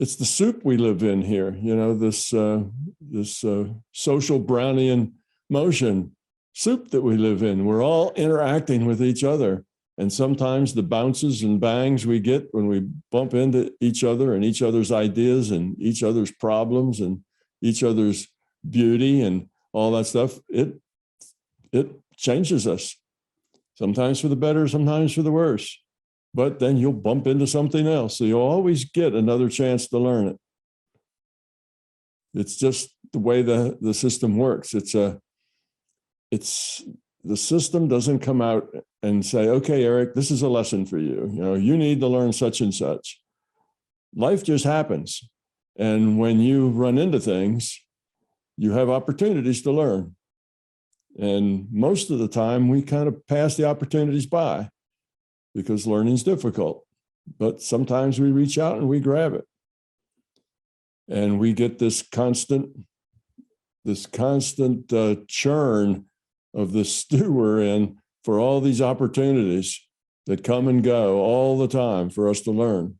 soup we live in here, this social Brownian motion soup that we live in. We're all interacting with each other. And sometimes the bounces and bangs we get when we bump into each other and each other's ideas and each other's problems and each other's beauty and all that stuff, it changes us. Sometimes for the better, sometimes for the worse. But then you'll bump into something else. So you'll always get another chance to learn it. It's just the way the system works. The system doesn't come out and say, okay, Eric, this is a lesson for you. You need to learn such and such. Life just happens. And when you run into things, you have opportunities to learn. And most of the time, we kind of pass the opportunities by because learning's difficult. But sometimes we reach out and we grab it. And we get this constant churn of the stew we're in for all these opportunities that come and go all the time for us to learn.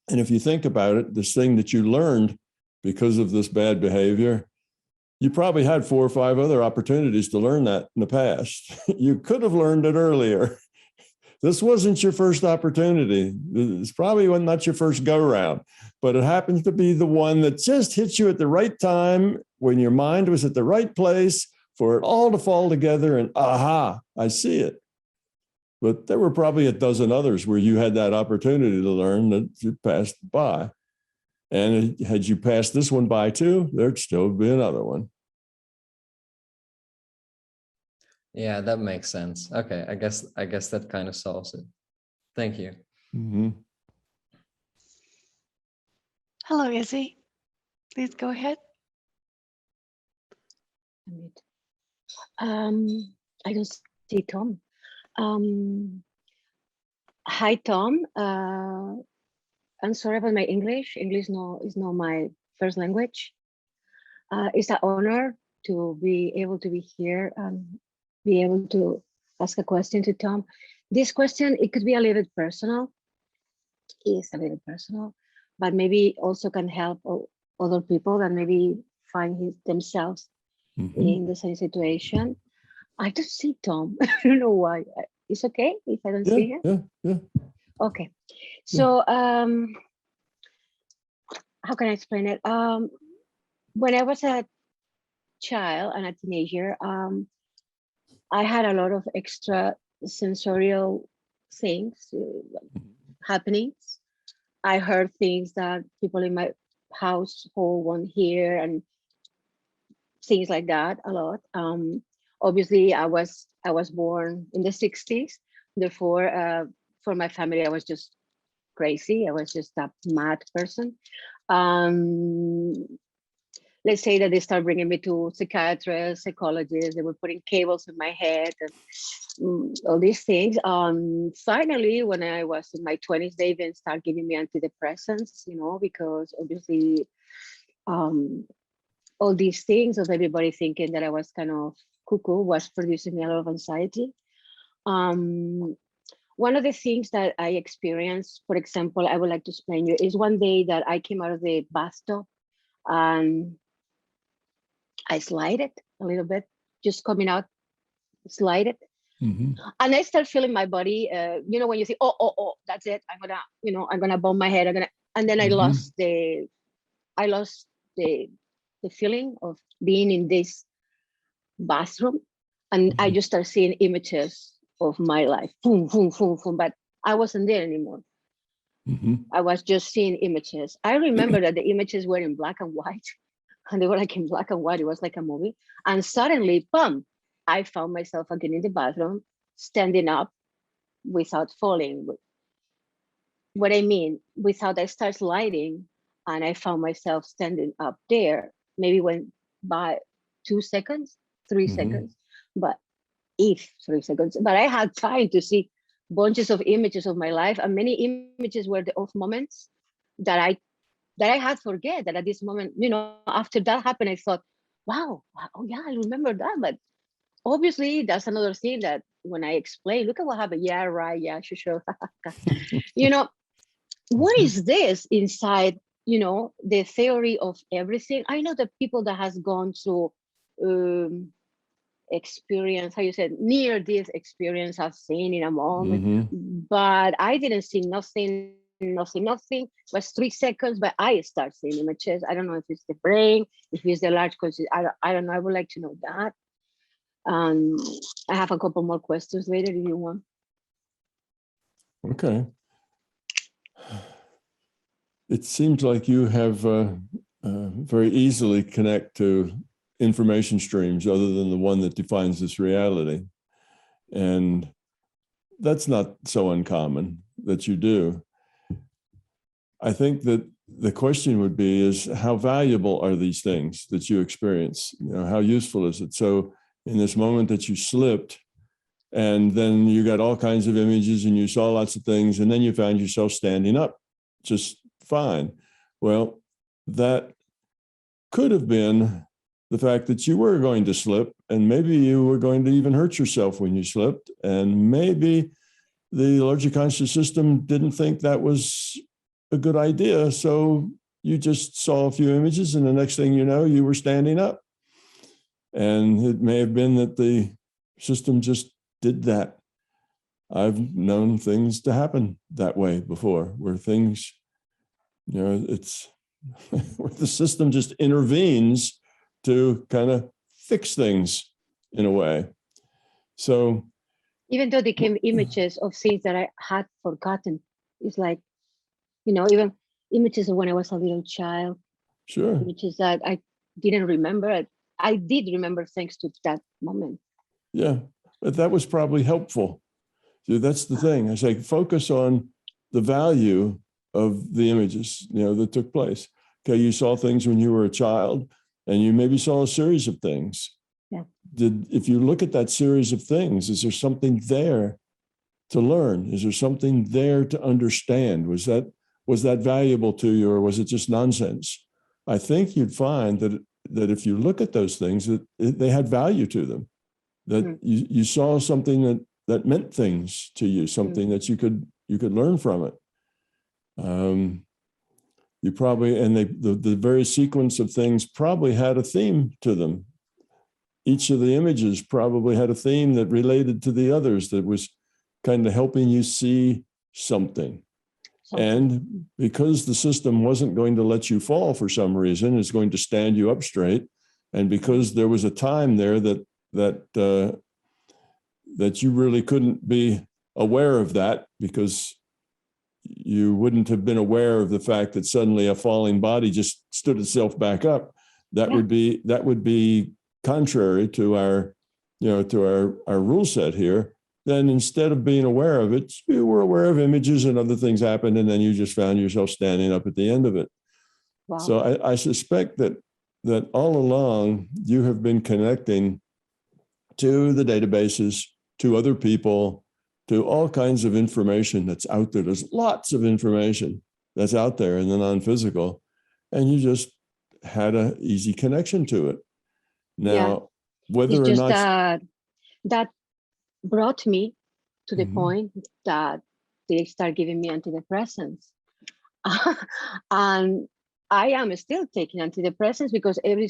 And if you think about it, this thing that you learned because of this bad behavior, you probably had 4 or 5 other opportunities to learn that in the past. You could have learned it earlier. This wasn't your first opportunity. It's probably not your first go round, but it happens to be the one that just hit you at the right time when your mind was at the right place for it all to fall together and aha, I see it. But there were probably a dozen others where you had that opportunity to learn that you passed by. And had you passed this one by too, there'd still be another one.
Yeah, that makes sense. Okay, I guess that kind of solves it. Thank you.
Mm-hmm.
Hello, Izzy. Please go ahead.
I don't see Tom. Hi, Tom. I'm sorry about my English. English is not my first language. It's an honor to be able to be here and be able to ask a question to Tom. This question, it could be a little bit personal. It's a little personal, but maybe also can help other people that maybe find themselves in the same situation. I don't see Tom. I don't know why. It's okay if I don't see him?
Yeah.
Okay. So how can I explain it? When I was a child and a teenager, I had a lot of extra sensorial things, happenings. I heard things that people in my household won't hear and things like that a lot. Obviously, I was born in the 60s. Therefore, for my family, I was just crazy. I was just a mad person. Let's say that they start bringing me to psychiatrists, psychologists. They were putting cables in my head and all these things. Finally, when I was in my 20s, they even start giving me antidepressants, because obviously all these things of everybody thinking that I was kind of cuckoo was producing me a lot of anxiety. One of the things that I experienced, for example, I would like to explain you, is one day that I came out of the bathtub and I slided a little bit, just coming out, slided. And I start feeling my body, when you say, oh, that's it. I'm gonna bump my head. And then I lost the feeling of being in this bathroom. And I just started seeing images of my life, boom, boom, boom, boom. But I wasn't there anymore. I was just seeing images. I remember that the images were in black and white. And they were like in black and white. It was like a movie. And suddenly, boom, I found myself again in the bathroom, standing up without falling. What I mean, without I start sliding and I found myself standing up there, maybe went by 2 seconds, 3 seconds, but 3 seconds. But I had time to see bunches of images of my life, and many images were of moments that I had forget, that at this moment, after that happened, I thought, wow, oh yeah, I remember that. But obviously that's another thing that when I explain, look at what happened. Yeah, right. Yeah, sure. What is this inside, the theory of everything? I know that people that has gone through experience, how you said, near this experience, I've seen in a moment, but I didn't see nothing. It was 3 seconds, but I start seeing images. I don't know if it's the brain, if it's the large conscious. I don't know. I would like to know that. I have a couple more questions later if you want.
Okay. It seems like you have very easily connect to information streams other than the one that defines this reality. And that's not so uncommon that you do. I think that the question would be is, how valuable are these things that you experience? How useful is it? So in this moment that you slipped, and then you got all kinds of images and you saw lots of things, and then you found yourself standing up just fine. Well, that could have been the fact that you were going to slip, and maybe you were going to even hurt yourself when you slipped, and maybe the larger conscious system didn't think that was a good idea. So you just saw a few images, and the next thing you know, you were standing up. And it may have been that the system just did that. I've known things to happen that way before, where things, it's where the system just intervenes to kind of fix things in a way. So
even though they came images of things that I had forgotten, it's like, even images of when I was a little child.
Sure.
Images that I didn't remember. I did remember thanks to that moment.
Yeah, but that was probably helpful. So that's the thing. I say, focus on the value of the images, that took place. Okay, you saw things when you were a child, and you maybe saw a series of things.
Yeah.
If you look at that series of things, is there something there to learn? Is there something there to understand? Was that valuable to you, or was it just nonsense? I think you'd find that if you look at those things, that they had value to them, that you saw something that meant things to you, something that you could learn from it. You probably, and the very sequence of things probably had a theme to them. Each of the images probably had a theme that related to the others, that was kind of helping you see something. And because the system wasn't going to let you fall for some reason, it's going to stand you up straight. And because there was a time there that you really couldn't be aware of that, because you wouldn't have been aware of the fact that suddenly a falling body just stood itself back up. That would be contrary to our rule set here. Then instead of being aware of it, you were aware of images and other things happened, and then you just found yourself standing up at the end of it. Wow. So I suspect that all along you have been connecting to the databases, to other people, to all kinds of information that's out there. There's lots of information that's out there in the non-physical, and you just had an easy connection to it. Now, whether
it's
or
just
not
that brought me to the point that they start giving me antidepressants. And I am still taking antidepressants because every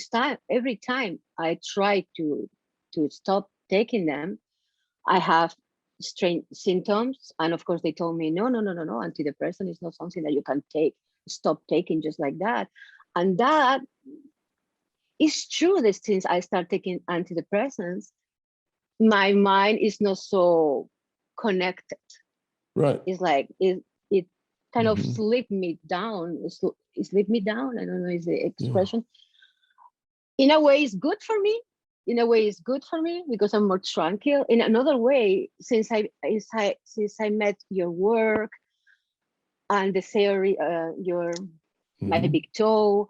time I try to stop taking them, I have strange symptoms. And of course they told me, no, antidepressant is not something that you can stop taking just like that. And that is true that since I start taking antidepressants, my mind is not so connected.
Right.
It's like it kind of slipped me down. It slipped me down. I don't know is the expression. In a way, it's good for me
in a way, it's good for me because I'm more tranquil. In another way, since I met your work and the theory, my big toe,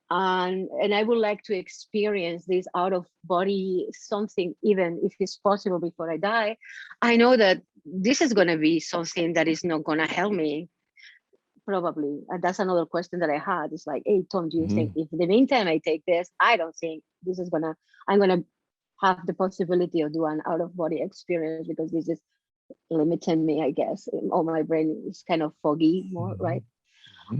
and I would like to experience this out of body something, even if it's possible before I die. I know that this is going to be something that is not going to help me, probably. And that's another question that I had. It's like, hey, Tom, do you think if in the meantime I take this, I don't think this is I'm gonna have the possibility of doing an out of body experience, because this is limiting me, I guess. All my brain is kind of foggy more, right?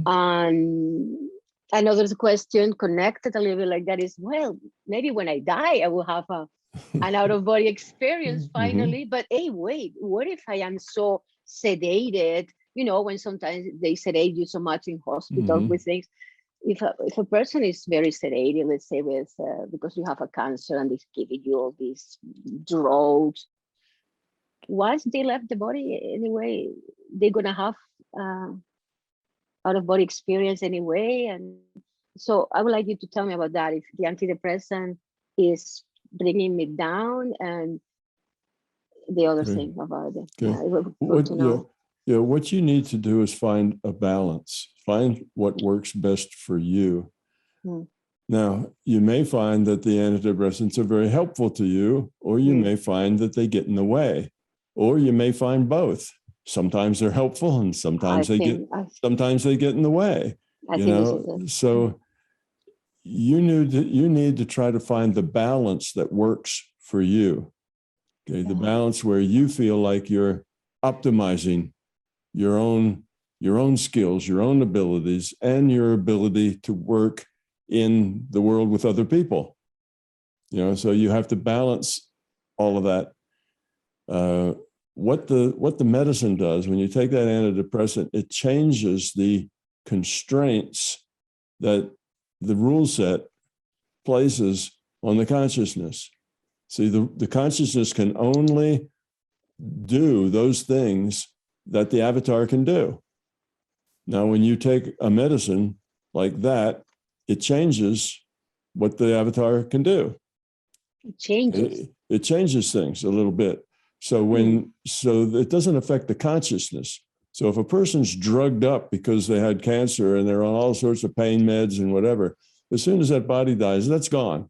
And I know there's a question connected a little bit like that is, well, maybe when I die, I will have an out of body experience finally. But hey, wait, what if I am so sedated? You know, when sometimes they sedate you so much in hospitals with things. If a person is very sedated, let's say with because you have a cancer and they're giving you all these drugs, once they left the body anyway, they're gonna have out of body experience anyway. And so I would like you to tell me about that. If the antidepressant is bringing me down, and the other thing about it.
What you need to do is find a balance. Find what works best for you. Now, you may find that the antidepressants are very helpful to you, or you may find that they get in the way, or you may find both. Sometimes they're helpful, and sometimes they get in the way. So you need to try to find the balance that works for you. Okay, the balance where you feel like you're optimizing your own skills, your own abilities, and your ability to work in the world with other people. So you have to balance all of that. What the medicine does when you take that antidepressant, it changes the constraints that the rule set places on the consciousness. See, the consciousness can only do those things that the avatar can do. Now, when you take a medicine like that, it changes what the avatar can do. It changes things a little bit. So it doesn't affect the consciousness. So if a person's drugged up because they had cancer and they're on all sorts of pain meds and whatever, as soon as that body dies, that's gone.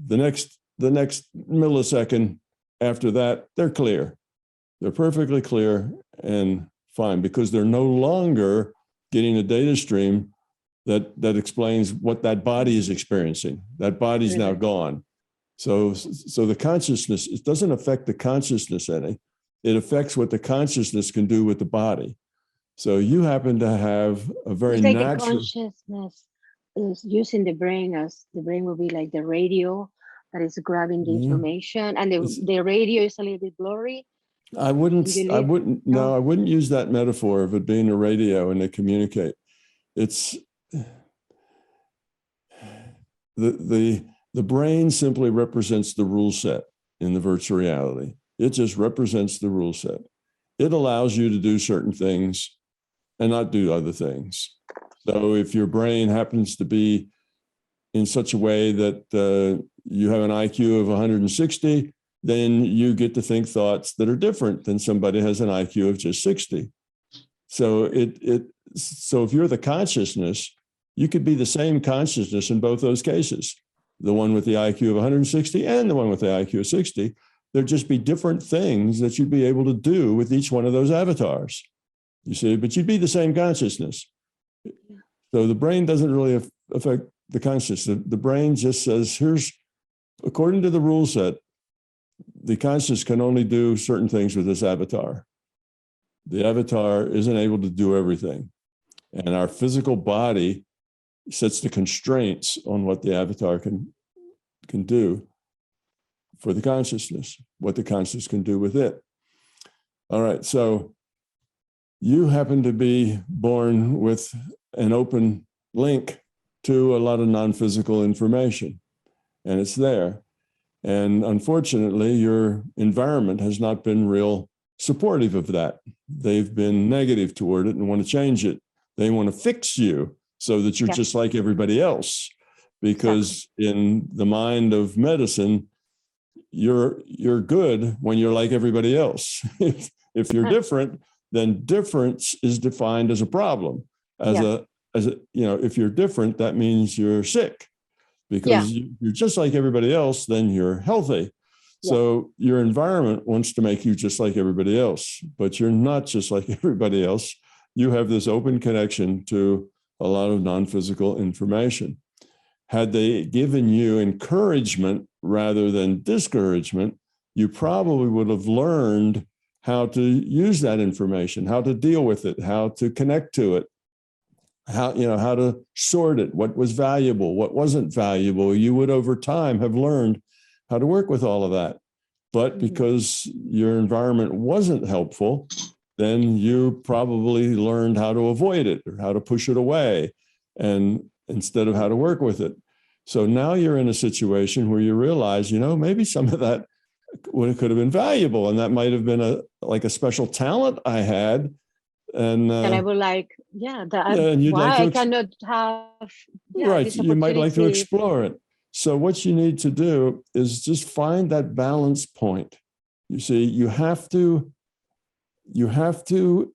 The next millisecond after that, they're clear. They're perfectly clear and fine, because they're no longer getting a data stream that explains what that body is experiencing. That body's now gone. So the consciousness, it doesn't affect the consciousness any. It affects what the consciousness can do with the body. So you happen to have a very natural
consciousness is using the brain, as the brain will be like the radio that is grabbing the information, and the radio is a little bit blurry. I wouldn't
use that metaphor of it being a radio and they communicate. It's the brain simply represents the rule set in the virtual reality. It just represents the rule set. It allows you to do certain things and not do other things. So if your brain happens to be in such a way that you have an IQ of 160, then you get to think thoughts that are different than somebody who has an IQ of just 60. So so if you're the consciousness, you could be the same consciousness in both those cases. The one with the IQ of 160 and the one with the IQ of 60. There'd just be different things that you'd be able to do with each one of those avatars. You see, but you'd be the same consciousness. So the brain doesn't really affect the consciousness. The brain just says, according to the rule set, the conscious can only do certain things with this avatar. The avatar isn't able to do everything. And our physical body sets the constraints on what the avatar can do for the consciousness, what the conscious can do with it. All right, so you happen to be born with an open link to a lot of non-physical information, and it's there. And unfortunately, your environment has not been real supportive of that. They've been negative toward it and want to change it. They want to fix you so that you're just like everybody else. because in the mind of medicine, you're good when you're like everybody else. If you're different, then difference is defined as a problem. As a if you're different, that means you're sick, because you're just like everybody else, then you're healthy. So your environment wants to make you just like everybody else, but you're not just like everybody else. You have this open connection to a lot of non-physical information. Had they given you encouragement rather than discouragement, you probably would have learned how to use that information, how to deal with it, how to connect to it, how to sort it, what was valuable, what wasn't valuable. You would over time have learned how to work with all of that. But because your environment wasn't helpful, then you probably learned how to avoid it or how to push it away, and instead of how to work with it. So now you're in a situation where you realize, maybe some of that could have been valuable, and that might have been a special talent I had. And
I would like,
and you'd
why
like to
I cannot have
right. You might like to
opportunity.
explore it. So what you need to do is just find that balance point. You see, you have to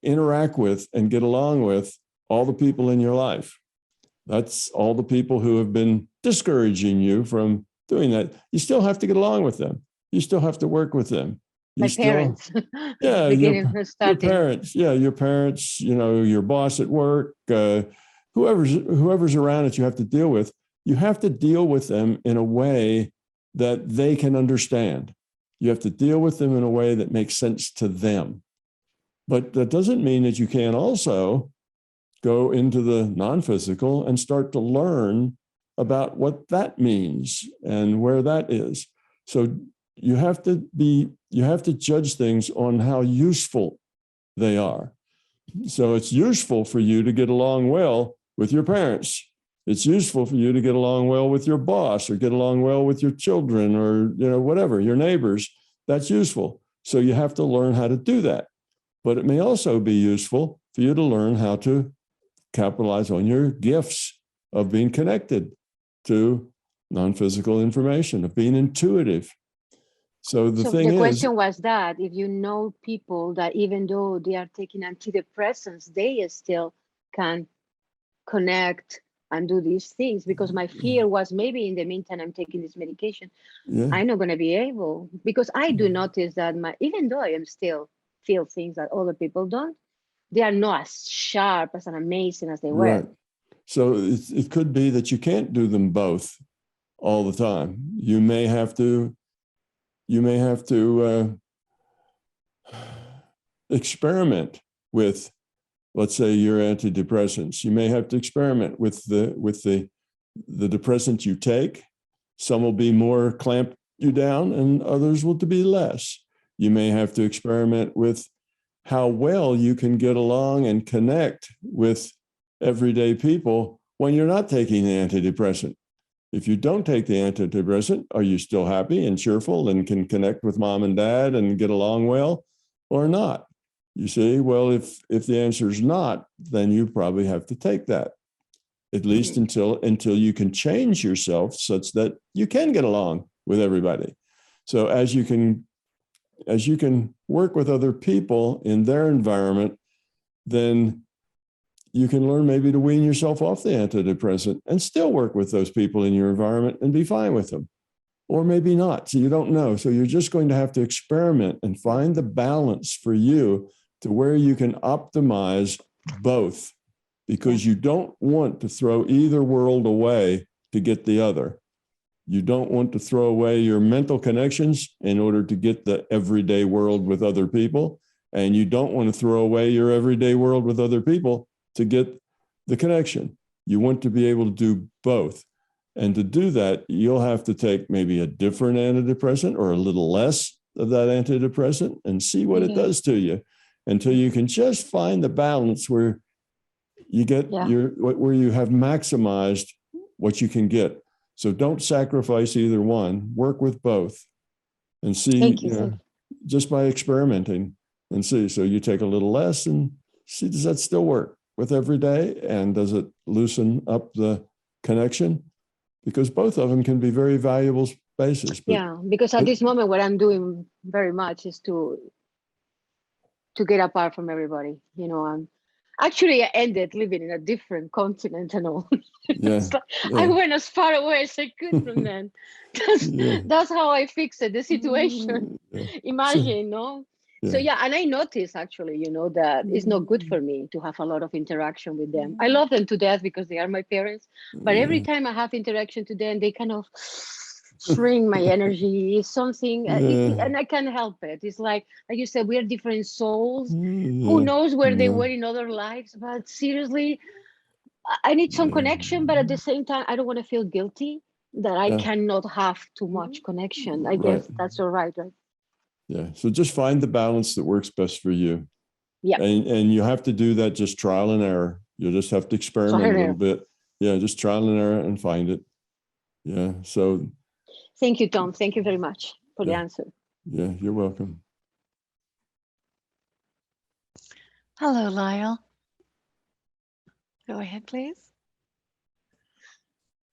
interact with and get along with all the people in your life. That's all the people who have been discouraging you from doing that. You still have to get along with them. You still have to work with them.
My parents.
Yeah, your parents. Yeah, your parents, your boss at work, whoever's around that you have to deal with. You have to deal with them in a way that they can understand. You have to deal with them in a way that makes sense to them. But that doesn't mean that you can't also go into the non-physical and start to learn about what that means and where that is. So you have to judge things on how useful they are. So it's useful for you to get along well with your parents. It's useful for you to get along well with your boss or get along well with your children or, whatever, your neighbors. That's useful. So you have to learn how to do that. But it may also be useful for you to learn how to capitalize on your gifts of being connected to non-physical information, of being intuitive. So the
question was that if you know people that even though they are taking antidepressants, they still can connect and do these things, because my fear was maybe in the meantime I'm taking this medication, I'm not going to be able, because I do notice that even though I am still feel things that other people don't, they are not as sharp as and amazing as they were.
Right. So it could be that you can't do them both all the time. You may have to experiment with, let's say, your antidepressants. You may have to experiment with the depressants you take. Some will be more clamp you down and others will be less. You may have to experiment with how well you can get along and connect with everyday people when you're not taking the antidepressant. If you don't take the antidepressant, are you still happy and cheerful and can connect with mom and dad and get along well or not? You see, well, if the answer is not, then you probably have to take that, at least until you can change yourself such that you can get along with everybody. So as you can work with other people in their environment, then you can learn maybe to wean yourself off the antidepressant and still work with those people in your environment and be fine with them, or maybe not. So you don't know. So you're just going to have to experiment and find the balance for you to where you can optimize both, because you don't want to throw either world away to get the other. You don't want to throw away your mental connections in order to get the everyday world with other people. And you don't want to throw away your everyday world with other people to get the connection. You want to be able to do both. And to do that, you'll have to take maybe a different antidepressant or a little less of that antidepressant and see what it does to you, until you can just find the balance where you get where you have maximized what you can get. So don't sacrifice either one. Work with both and see, just by experimenting and see. So you take a little less and see, does that still work with every day? And does it loosen up the connection? because both of them can be very valuable spaces.
Yeah, because at this moment, what I'm doing very much is to get apart from everybody. You know, actually I ended living in a different continent and all.
Yeah,
I went as far away as I could from them. That's how I fixed the situation. Imagine, no? So yeah, and I noticed actually, you know, that it's not good for me to have a lot of interaction with them. I love them to death because they are my parents, but every time I have interaction to them, they kind of shrink my energy. It's something, and I can't help it. It's like you said, we are different souls. Who knows where they were in other lives? But seriously, I need some connection, but at the same time, I don't want to feel guilty that I cannot have too much connection. I guess that's all right, right?
Yeah. So just find the balance that works best for you.
Yeah.
And you have to do that just trial and error. You'll just have to experiment a little bit. Yeah, just trial and error and find it. Yeah. So
thank you, Tom. Thank you very much for the answer.
Yeah, you're welcome.
Hello, Lyle. Go ahead, please.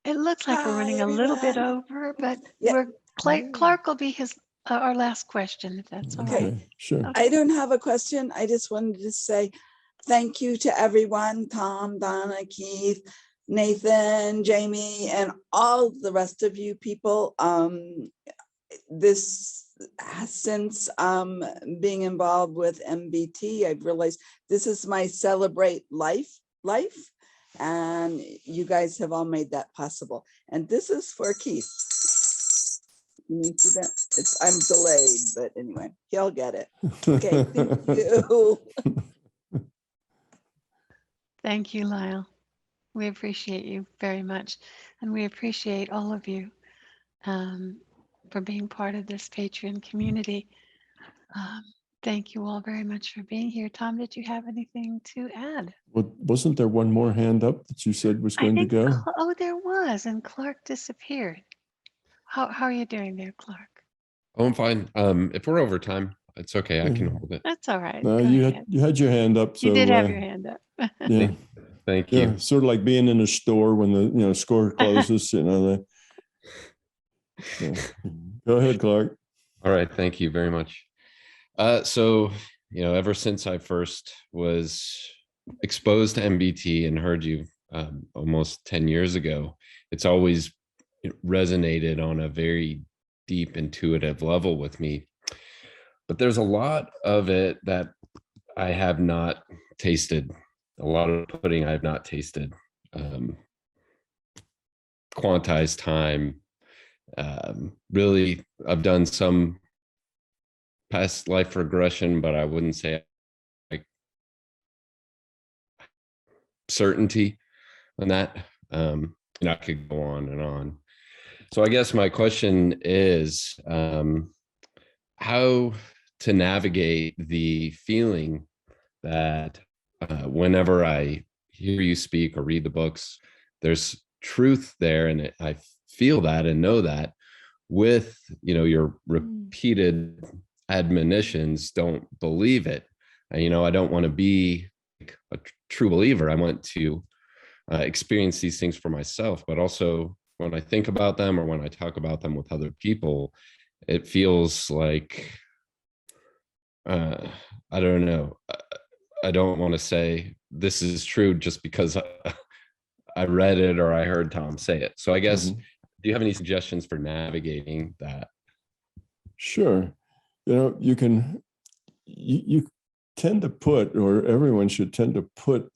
It looks like we're running a little bit over, but Clark will be our last question, if that's all right.
Sure.
Okay. I don't have a question. I just wanted to say thank you to everyone, Tom, Donna, Keith, Nathan, Jamie, and all the rest of you people. Since being involved with MBT, I've realized this is my celebrate life, and you guys have all made that possible. And this is for Keith. Can you see that? I'm delayed, but anyway, he'll get it. Okay, thank you.
Thank you, Lyle. We appreciate you very much. And we appreciate all of you for being part of this Patreon community. Thank you all very much for being here. Tom, did you have anything to add?
Well, wasn't there one more hand up that you said was going to go?
Oh, there was, and Clark disappeared. How are you doing there, Clark?
Oh, I'm fine. If we're over time, it's okay. I can hold it.
That's all right.
No, you had your hand up. So
you did have your hand up.
Yeah.
Thank you.
Yeah, sort of like being in a store when the store closes. Go ahead, Clark.
All right. Thank you very much. So, ever since I first was exposed to MBT and heard you almost 10 years ago, it's always resonated on a very deep intuitive level with me. But there's a lot of it that I have not tasted. A lot of pudding I have not tasted. Quantized time. Really, I've done some past life regression, but I wouldn't say like certainty on that. I could go on and on. So I guess my question is how to navigate the feeling that whenever I hear you speak or read the books, there's truth there, and I feel that and know that with your repeated admonitions, don't believe it. And, I don't want to be a true believer. I want to experience these things for myself, but also when I think about them or when I talk about them with other people, it feels like, I don't know. I don't want to say this is true just because I read it or I heard Tom say it. So I guess, do you have any suggestions for navigating that?
Sure. You tend to put, or everyone should tend to put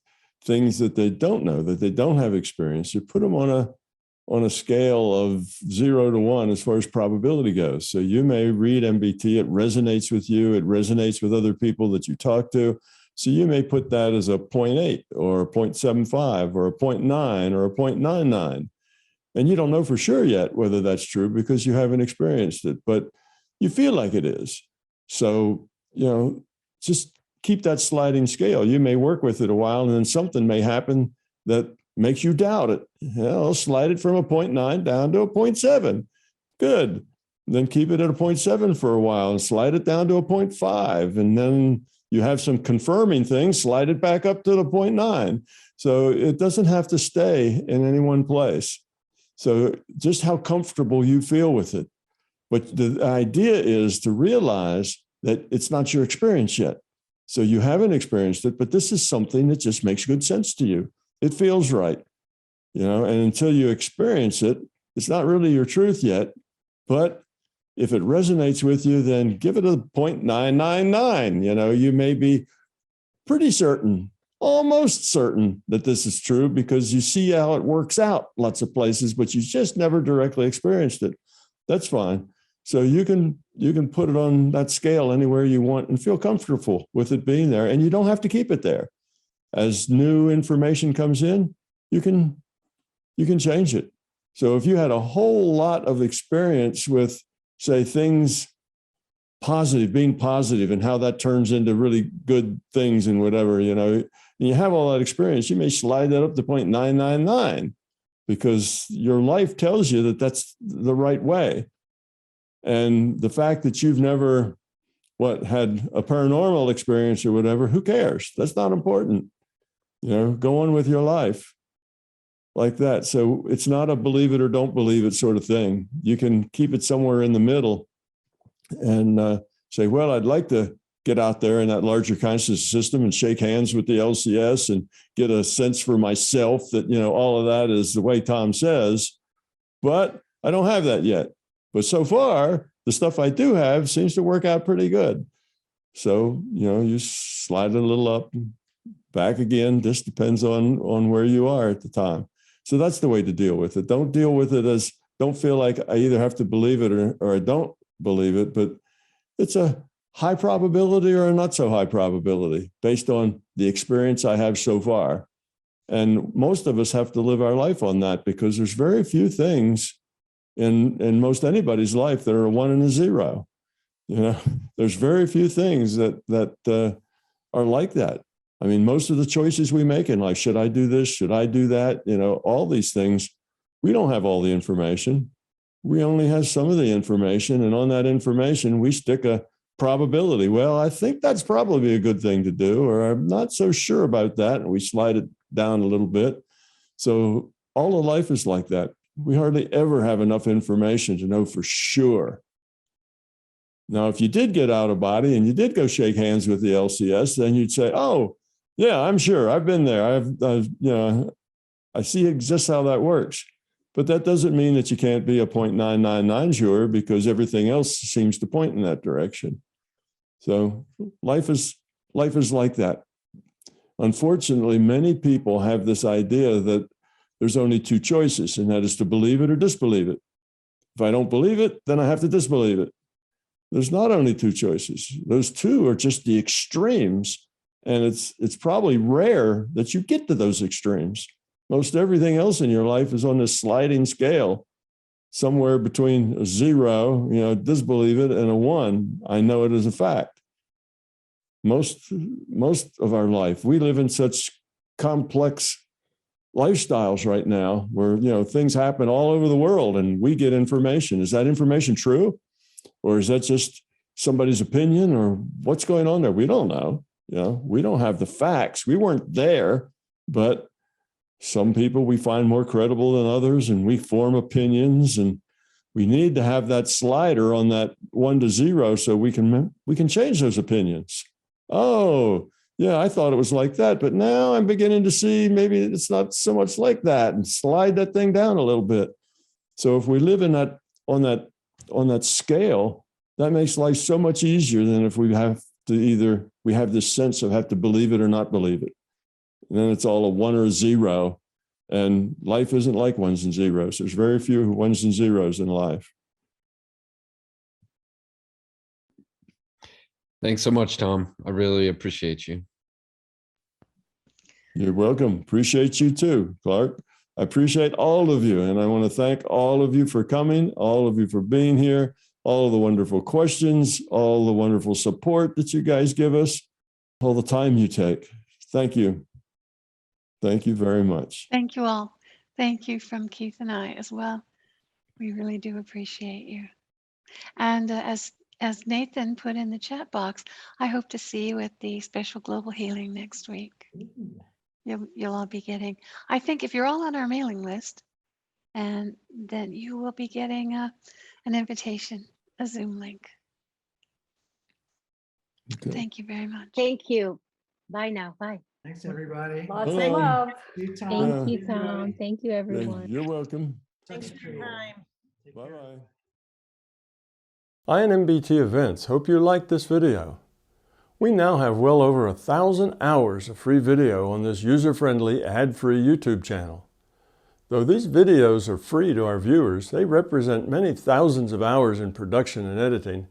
things that they don't know, that they don't have experience. You put them on a scale of 0 to 1 as far as probability goes. So you may read MBT, it resonates with you, it resonates with other people that you talk to. So you may put that as a 0.8 or a 0.75 or a 0.9 or a 0.99. And you don't know for sure yet whether that's true because you haven't experienced it, but you feel like it is. So, just keep that sliding scale. You may work with it a while and then something may happen that makes you doubt it. I'll slide it from a 0.9 down to a 0.7. Good. Then keep it at a 0.7 for a while and slide it down to a 0.5. And then you have some confirming things, slide it back up to the 0.9. So it doesn't have to stay in any one place. So just how comfortable you feel with it. But the idea is to realize that it's not your experience yet. So you haven't experienced it, but this is something that just makes good sense to you. It feels right, you know, and until you experience it, it's not really your truth yet. But if it resonates with you, then give it a 0.999. You know, you may be pretty certain, almost certain that this is true because you see how it works out lots of places, but you just never directly experienced it. That's fine. So you can put it on that scale anywhere you want and feel comfortable with it being there. And you don't have to keep it there. As new information comes in, you can change it. So if you had a whole lot of experience with, say, things positive, being positive, and how that turns into really good things and whatever, you know, and you have all that experience, you may slide that up to 0.999 because your life tells you that that's the right way. And the fact that you've never, had a paranormal experience or whatever, who cares? That's not important. You know, go on with your life like that. So it's not a believe it or don't believe it sort of thing. You can keep it somewhere in the middle and say, well, I'd like to get out there in that larger consciousness system and shake hands with the LCS and get a sense for myself that, you know, all of that is the way Tom says, but I don't have that yet. But so far, the stuff I do have seems to work out pretty good. So, you know, you slide it a little up, back again, just depends on where you are at the time. So that's the way to deal with it. Don't deal with it as, don't feel like I either have to believe it or I don't believe it, but it's a high probability or a not so high probability based on the experience I have so far. And most of us have to live our life on that because there's very few things in most anybody's life that are a 1 and a 0. You know, there's very few things that are like that. I mean, most of the choices we make in life, should I do this? Should I do that? You know, all these things, we don't have all the information. We only have some of the information. And on that information, we stick a probability. Well, I think that's probably a good thing to do, or I'm not so sure about that. And we slide it down a little bit. So all of life is like that. We hardly ever have enough information to know for sure. Now, if you did get out of body and you did go shake hands with the LCS, then you'd say, oh, yeah, I'm sure. I've been there. I've you know, I see just how that works. But that doesn't mean that you can't be a 0.999 sure because everything else seems to point in that direction. So life is like that. Unfortunately, many people have this idea that there's only two choices, and that is to believe it or disbelieve it. If I don't believe it, then I have to disbelieve it. There's not only two choices. Those two are just the extremes. And it's probably rare that you get to those extremes. Most everything else in your life is on this sliding scale, somewhere between a 0, you know, disbelieve it, and a 1, I know it as a fact. Most of our life, we live in such complex lifestyles right now where, you know, things happen all over the world and we get information. Is that information true? Or is that just somebody's opinion, or what's going on there? We don't know. You know, we don't have the facts. We weren't there, but some people we find more credible than others, and we form opinions, and we need to have that slider on that 1 to 0 so we can change those opinions. Oh, yeah, I thought it was like that, but now I'm beginning to see maybe it's not so much like that, and slide that thing down a little bit. So if we live in that on that scale, that makes life so much easier than if we have this sense of have to believe it or not believe it. And then it's all a 1 or a 0. And life isn't like 1s and 0s. There's very few 1s and 0s in life.
Thanks so much, Tom. I really appreciate you.
You're welcome. Appreciate you too, Clark. I appreciate all of you. And I want to thank all of you for coming, all of you for being here, all of the wonderful questions, all the wonderful support that you guys give us, all the time you take. Thank you. Thank you very much.
Thank you all. Thank you from Keith and I as well. We really do appreciate you. And as Nathan put in the chat box, I hope to see you at the special global healing next week. You'll all be getting, I think if you're all on our mailing list, and then you will be getting an invitation, a Zoom link.
Okay.
Thank you very much.
Thank you. Bye now. Bye.
Thanks, everybody.
Lots of
Bye.
love.
See you, Tom.
Thank
Yeah.
you, Tom. Thank you, everyone.
You're welcome.
Thanks for your time.
Bye-bye. MBT Events hope you liked this video. We now have well over 1,000 hours of free video on this user-friendly, ad-free YouTube channel. Though these videos are free to our viewers, they represent many thousands of hours in production and editing,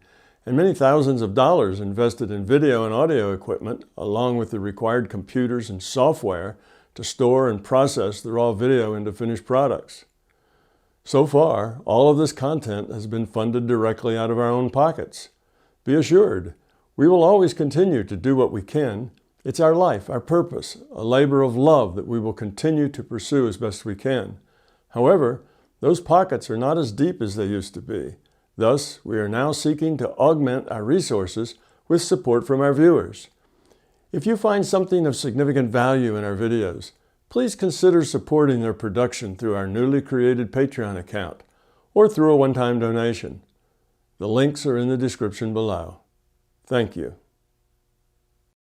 and many thousands of dollars invested in video and audio equipment, along with the required computers and software to store and process the raw video into finished products. So far, all of this content has been funded directly out of our own pockets. Be assured, we will always continue to do what we can. It's our life, our purpose, a labor of love that we will continue to pursue as best we can. However, those pockets are not as deep as they used to be. Thus, we are now seeking to augment our resources with support from our viewers. If you find something of significant value in our videos, please consider supporting their production through our newly created Patreon account or through a one-time donation. The links are in the description below. Thank you.